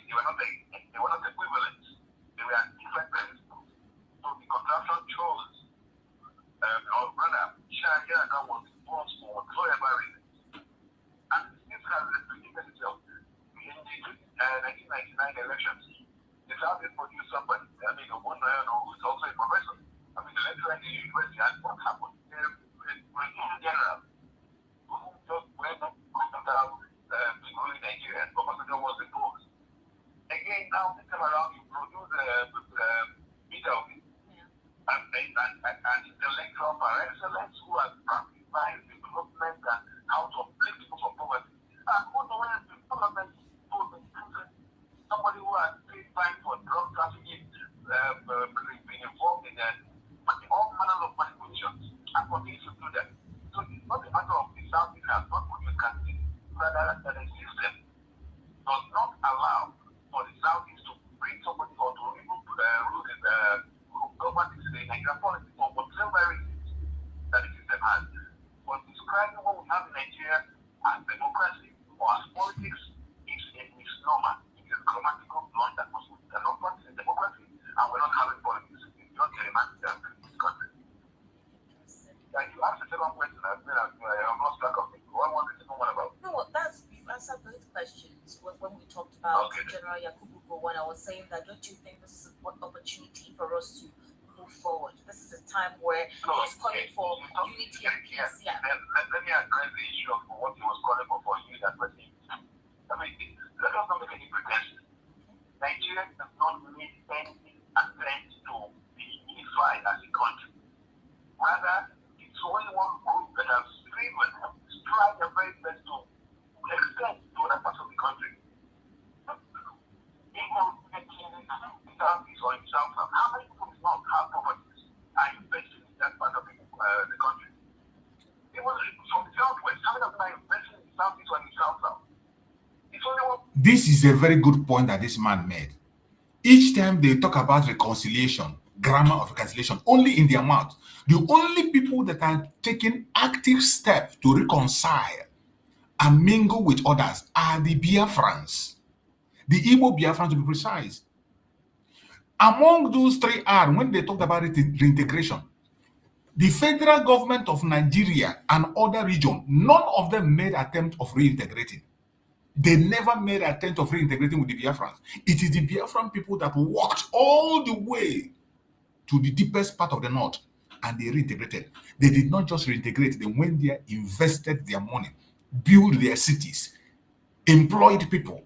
an intellectual par excellence who has practiced development and how to uplift people from poverty. And who the way development somebody who has paid fine for drug trafficking, been involved in all manners of manipulations, and continues to do that. So it's not a matter of the Southeast has not put the candidate, rather that the system does not allow for the Southeast to bring somebody or to even rule the government in the Nigerian politics for whatever reasons that the system has. But describing what we have in Nigeria as democracy or as politics is a misnomer. It is a grammatical blunder because we cannot practice in democracy and we're not having politics. It's not gerrymandered in this country. Thank you. Ask the second question. I've lost track of it. What was the second one about? No, you've answered both questions. When we talked about General Yakubu Gowon, I was saying that don't you think this is an opportunity for us to move forward? This is a time where he's calling for unity and peace. Yeah. Let me address the issue of what he was calling for unity and peace. I mean, let us not make any pretense. Nigeria does not need any attempt to be unified as a country. Rather, it's only one group that has tried their very best to extend to other parts of the country. Even in Southeast or in South, how many people do not have properties are investing in that part of the country? Even from the Southwest, how many of them are investing in the Southeast or in the South? It's only one. This is a very good point that this man made. Each time they talk about reconciliation, grammar of reconciliation, only in their mouth. The only people that are taking active steps to reconcile and mingle with others are the Biafrans, the Igbo Biafrans to be precise. Among those three R, when they talked about reintegration, the federal government of Nigeria and other regions, none of them made attempt of reintegrating. They never made attempt of reintegrating with the Biafrans. It is the Biafran people that walked all the way to the deepest part of the north and they reintegrated. They did not just reintegrate, they went there, invested their money, built their cities, employed people.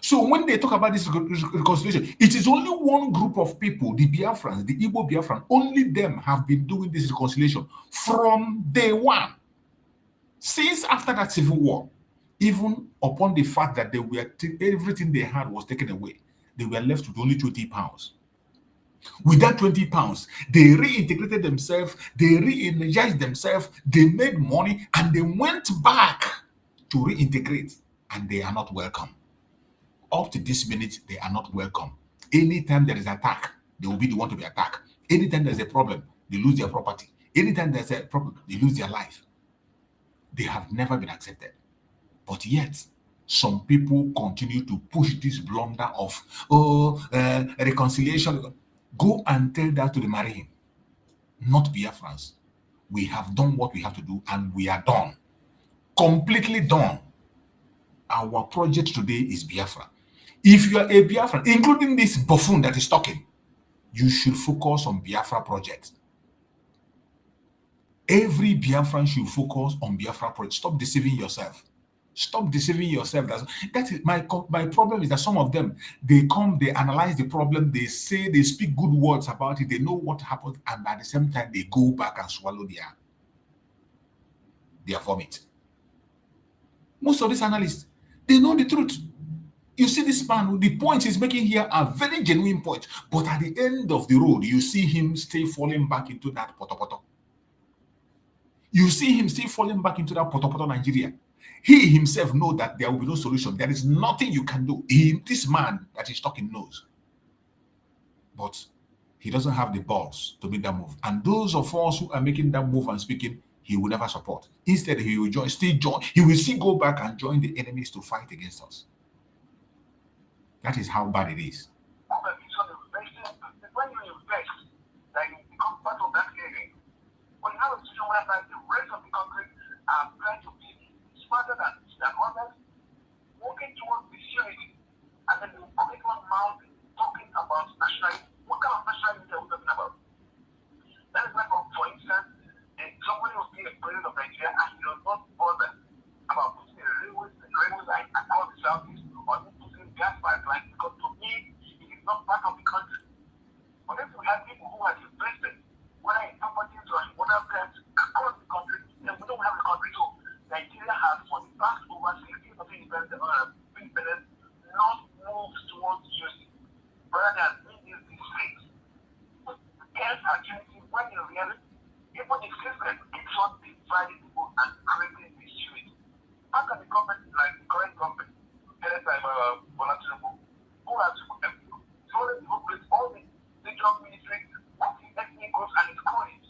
So when they talk about this reconciliation, it is only one group of people, the Biafrans, the Igbo Biafran, only them have been doing this reconciliation from day one. Since after that civil war, even upon the fact that they were everything they had was taken away, they were left with only 20 pounds. With that 20 pounds, they reintegrated themselves, they re-energized themselves, they made money, and they went back to reintegrate, and they are not welcome. Up to this minute, they are not welcome. Anytime there is attack, they will be the one to be attacked. Anytime there's a problem, they lose their property. Anytime there's a problem, they lose their life. They have never been accepted. But yet, some people continue to push this blunder of, reconciliation. Go and tell that to the Marine, not Biafrans. We have done what we have to do, and we are done. Completely done. Our project today is Biafra. If you are a Biafran, including this buffoon that is talking, you should focus on Biafra project. Every Biafran should focus on Biafra project. Stop deceiving yourself. Stop deceiving yourself. That is my problem is that some of them, they come, they analyze the problem, they say, they speak good words about it, they know what happened, and at the same time, they go back and swallow their vomit. Most of these analysts, they know the truth. You see this man, the points he's making here are very genuine points, but at the end of the road, you see him still falling back into that potopoto. You see him still falling back into that potopoto Nigeria. He himself knows that there will be no solution. There is nothing you can do. This man that is talking knows. But he doesn't have the balls to make that move. And those of us who are making that move and speaking, he will never support. Instead, he will he will still go back and join the enemies to fight against us. That is how bad it is. When you invest, like you become part of that area, when you have a situation where the rest of the country are trying to be smarter than others, working towards this unity, and then you commit one mouth talking about nationality. What kind of nationality are we talking about? That is like, for instance, somebody was being a president of Nigeria and he was not bothered about putting a railway line across the southeast or putting gas pipeline, because to me, agility when in reality, even the system keeps on dividing people and creating disunity. How can the government, like the current government, headed by Bola Tinubu, who has thrown in place all the regional ministry, what the ethnic groups and its colleagues,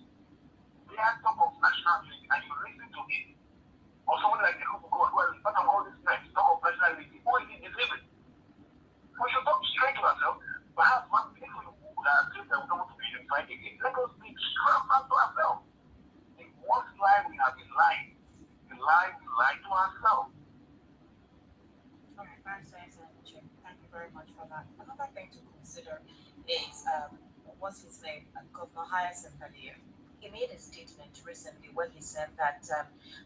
they are talk of nationality and you listen to it. Or someone like the who go, well, part of all this night, talk of nationality, who is it living? We should talk straight to ourselves. Perhaps one thing we would have said that we don't want to be unified again. Let us be strong to ourselves. The worst lie we have been lying. The lie we lie to ourselves. All right, thank you very much for that. Another thing to consider is what's his name? Governor Hyacinth earlier. He made a statement recently where he said that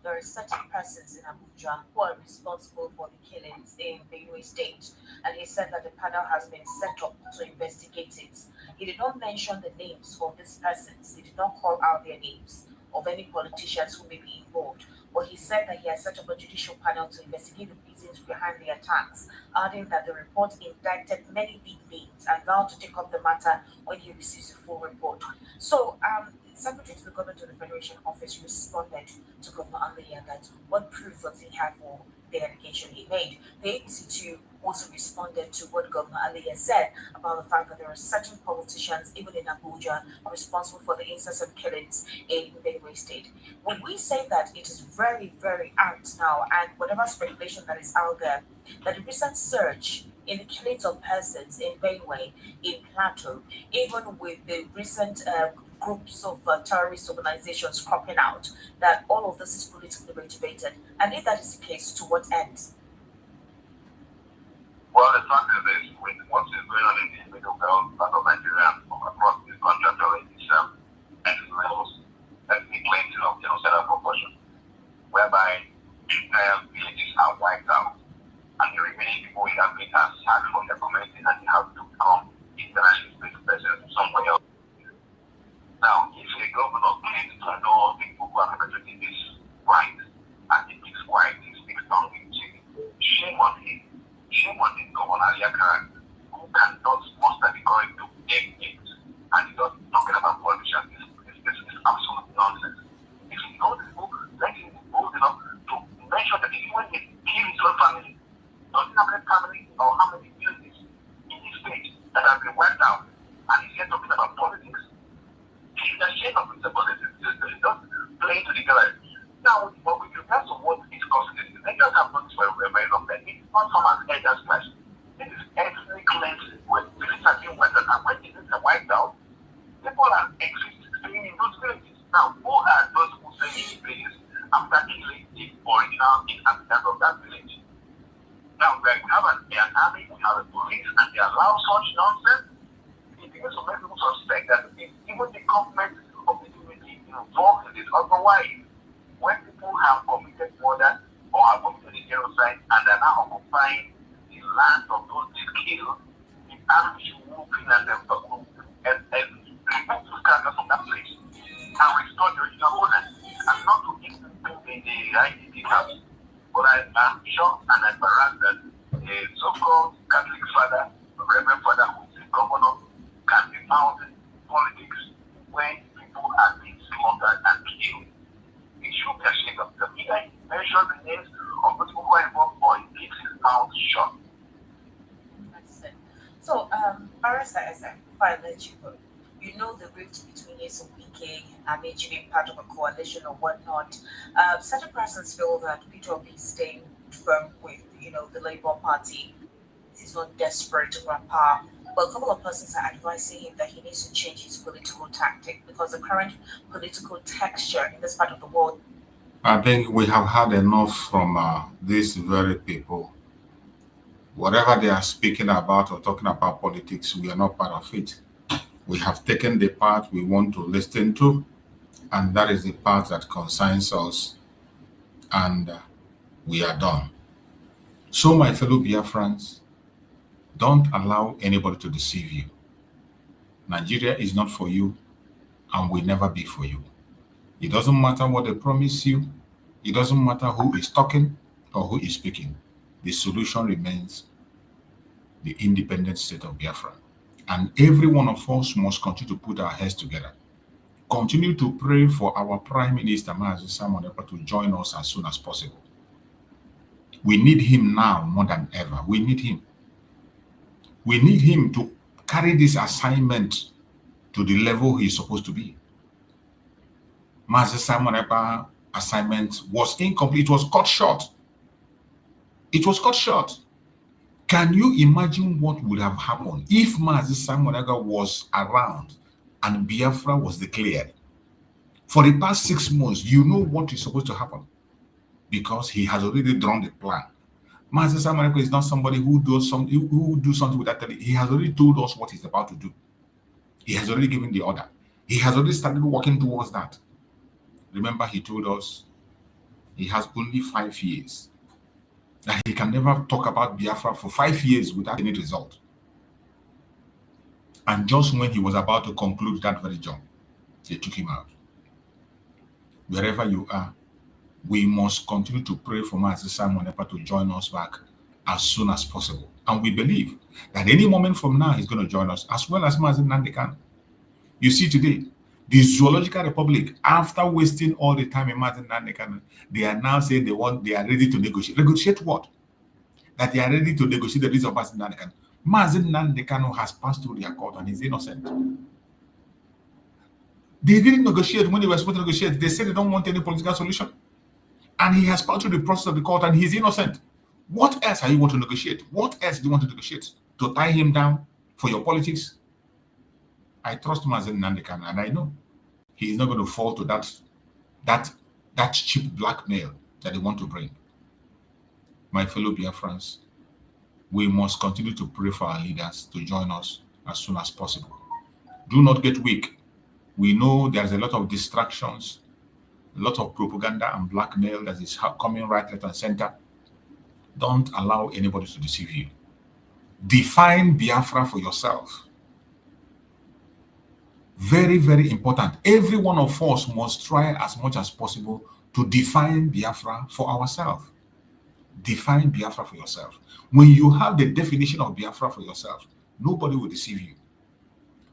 there are certain persons in Abuja who are responsible for the killings in Benue State. And he said that the panel has been set up to investigate it. He did not mention the names of these persons. He did not call out their names of any politicians who may be involved. But he said that he has set up a judicial panel to investigate the reasons behind the attacks, adding that the report indicted many big names and vowed to take up the matter when he receives the full report. So, Secretary to the Government of the Federation Office responded to Governor Anglian that what proof does he have for the allegation he made. The APC also responded to what Governor Anglian said about the fact that there are certain politicians, even in Abuja, responsible for the incessant killings in Benue State. When we say that it is very, very apt now, and whatever speculation that is out there, that the recent surge in the killings of persons in Benue, in Plateau, even with the recent groups of terrorist organizations cropping out, that all of this is politically motivated. And if that is the case, to what end? Well, the fact is this, with what is going on in the middle belt part of Nigeria from across this country already, levels, ethnic cleansing of genocidal proportion, whereby entire villages are wiped out, and the remaining people in that place are sacked from their community and they have to become internationally displaced persons somewhere else. Now, if a governor claims to know people who are perpetrating this right, and he speaks white, he speaks tongue in cheek, shame on him. Shame on this governor Aliakan, who cannot muster the courage to name it. And he's not talking about politicians. This is absolute nonsense. If he knows this book, let him be bold enough to mention that even when he kills his own family, doesn't have any family or how many villages in his state that have been wiped out, and he's here talking about politics. He's ashamed of himself, but he's just playing to the gallery. Now, but with regards to what is causing this, Nigerians have done this for a very long time. It's not someone's head that's flash. This is ethnic cleansing. When villages are being wiped out, and when villages are wiped out, people are staying in those villages. Now, who are those who stay in the villages after killing the original inhabitants of that village? Now, we have an army, we have a police, and they allow such nonsense. It begins to make people suspect that even the government of the community involved in this. Otherwise, when people have committed murder or have committed a genocide and are now occupying the land of those killed, the army should move in and remove those characters from that place and restore the original owner, and not to keep people in the IDP camps. But I am shocked and embarrassed that a so-called Catholic father, Reverend Father, who is the governor, can be found in politics when people are being slaughtered and killed. It should be ashamed of them. Either he mentions the names of the people who are involved or he keeps his mouth shut. That's it. So, Barrister SM, before I let you go, you know the rift between Wike and Meji being part of a coalition or whatnot. Certain persons feel that Peter Obi is staying firm with, the Labour Party. He's not desperate to grab power. But a couple of persons are advising him that he needs to change his political tactic because the current political texture in this part of the world. I think we have had enough from these very people. Whatever they are speaking about or talking about politics, we are not part of it. We have taken the part we want to listen to, and that is the part that concerns us, and we are done. So, my fellow Biafrans, don't allow anybody to deceive you. Nigeria is not for you and will never be for you. It doesn't matter what they promise you. It doesn't matter who is talking or who is speaking. The solution remains the independent state of Biafra. And every one of us must continue to put our heads together continue to pray for our Prime Minister, Mazi Simon Ekpa, to join us as soon as possible. We need him now more than ever. We need him. We need him to carry this assignment to the level he's supposed to be. Mazi Simon Ekpa assignment was incomplete. It was cut short. It was cut short. Can you imagine what would have happened if Mazi Simon Ekpa was around and Biafra was declared? For the past 6 months, you know what is supposed to happen because he has already drawn the plan. Mazi Simon Ekpa is not somebody who do something without telling. He has already told us what he's about to do. He has already given the order. He has already started working towards that. Remember, he told us he has only 5 years. That he can never talk about Biafra for 5 years without any result. And just when he was about to conclude that very job, they took him out. Wherever you are, we must continue to pray for Mazi Simon Ekpa to join us back as soon as possible. And we believe that any moment from now, he's going to join us, as well as Mazi Nnamdi Kanu. You see today, the Zoological Republic, after wasting all the time in Mazi Nnamdi Kanu, they are now saying they are ready to negotiate. Negotiate what? That they are ready to negotiate the release of Mazi Nnamdi Kanu. Mazi Nnamdi Kanu has passed through their court and is innocent. They didn't negotiate when they were supposed to negotiate. They said they don't want any political solution. And he has passed through the process of the court and he's innocent. What else are you want to negotiate? What else do you want to negotiate? To tie him down for your politics? I trust Mazi Nnamdi Kanu, and I know he is not going to fall to that cheap blackmail that they want to bring. My fellow Biafrans, we must continue to pray for our leaders to join us as soon as possible. Do not get weak. We know there's a lot of distractions, a lot of propaganda and blackmail that is coming right, left, and center. Don't allow anybody to deceive you. Define Biafra for yourself. Very, very important. Every one of us must try as much as possible to define Biafra for ourselves. Define Biafra for yourself. When you have the definition of Biafra for yourself, nobody will deceive you.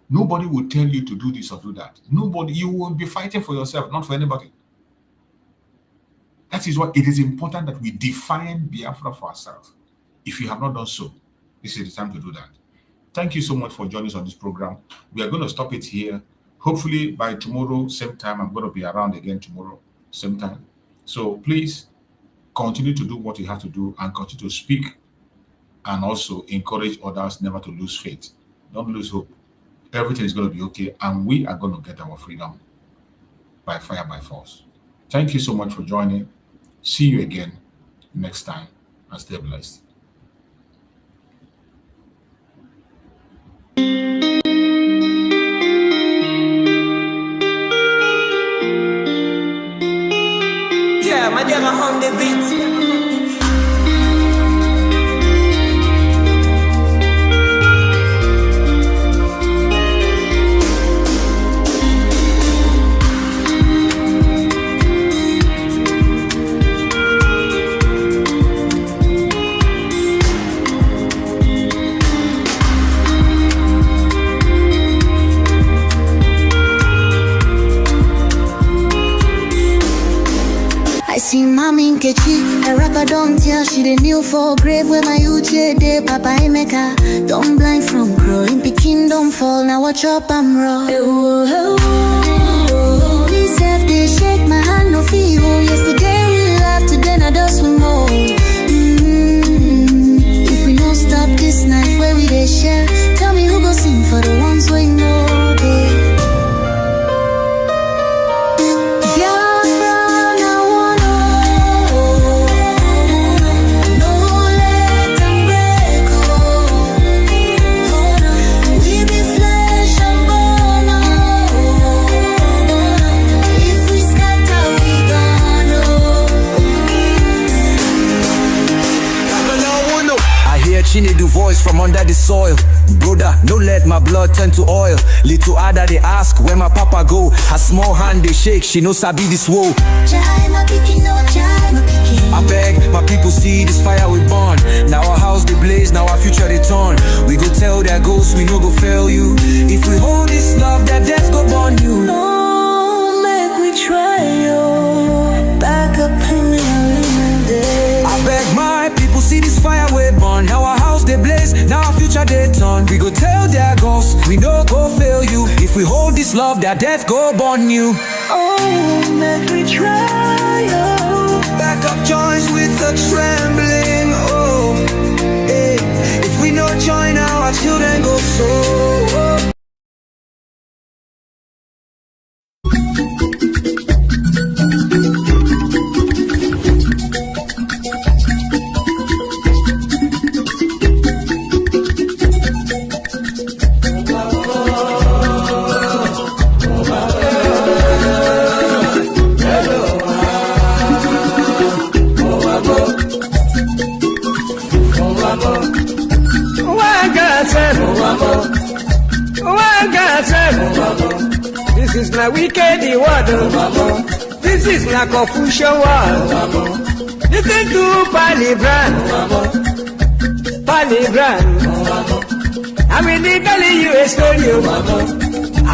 Nobody will tell you to do this or do that. Nobody, you will be fighting for yourself, not for anybody. That is why it is important that we define Biafra for ourselves. If you have not done so, this is the time to do that. Thank you so much for joining us on this program. We are going to stop it here. Hopefully by tomorrow, same time, I'm going to be around again tomorrow, same time. So please continue to do what you have to do and continue to speak and also encourage others never to lose faith. Don't lose hope. Everything is going to be okay, and we are going to get our freedom by fire, by force. Thank you so much for joining. See you again next time, and stay blessed. Yeah, my dear, on the beat. I see Mommy Nkechi, a rapper don't tell she the new for grave where my uche de Papa Emeka. Don't blind from growing, Peking don't fall, now watch up I'm raw. Me self they shake my hand no feel. Yesterday we laughed, today I just we more. If we don't stop this night where we they share, tell me who go sing for the ones we know they. She need the voice from under the soil. Brother, don't let my blood turn to oil. Little Ada they ask where my papa go. Her small hand they shake, she knows I be this woe. I beg my people see this fire we burn. Now our house they blaze, now our future they turn. We go tell their ghosts we no go fail you. If we hold this love, that death go burn you. No. we hold this love, that death go born you. Oh, make we try, oh. Back up joints with a trembling, oh, hey. If we no join our children go so. This is not wicked word. This is not Confucian word. Listen to Palibran. I'm really telling you a story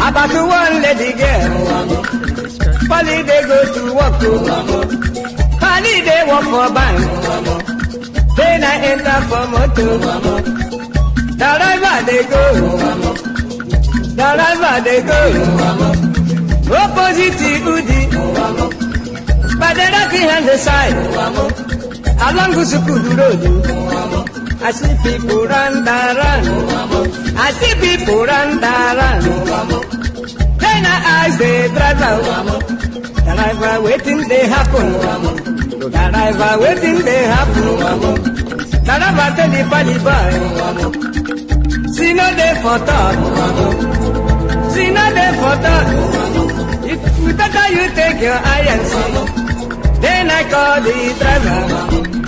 about one lady girl. Pali they go to work. Pali they work for bank. Then I enter for motor. The driver they go. Opposite Udi, but the rocking on the side, along Gusukudu Road. I see people run. I see people run. Then I ask the driver waiting they happen. The driver waiting they happen. The driver tell the Pali boy, see no day for talk. See no day for talk. If better you take your eye and see. Then I call the driver.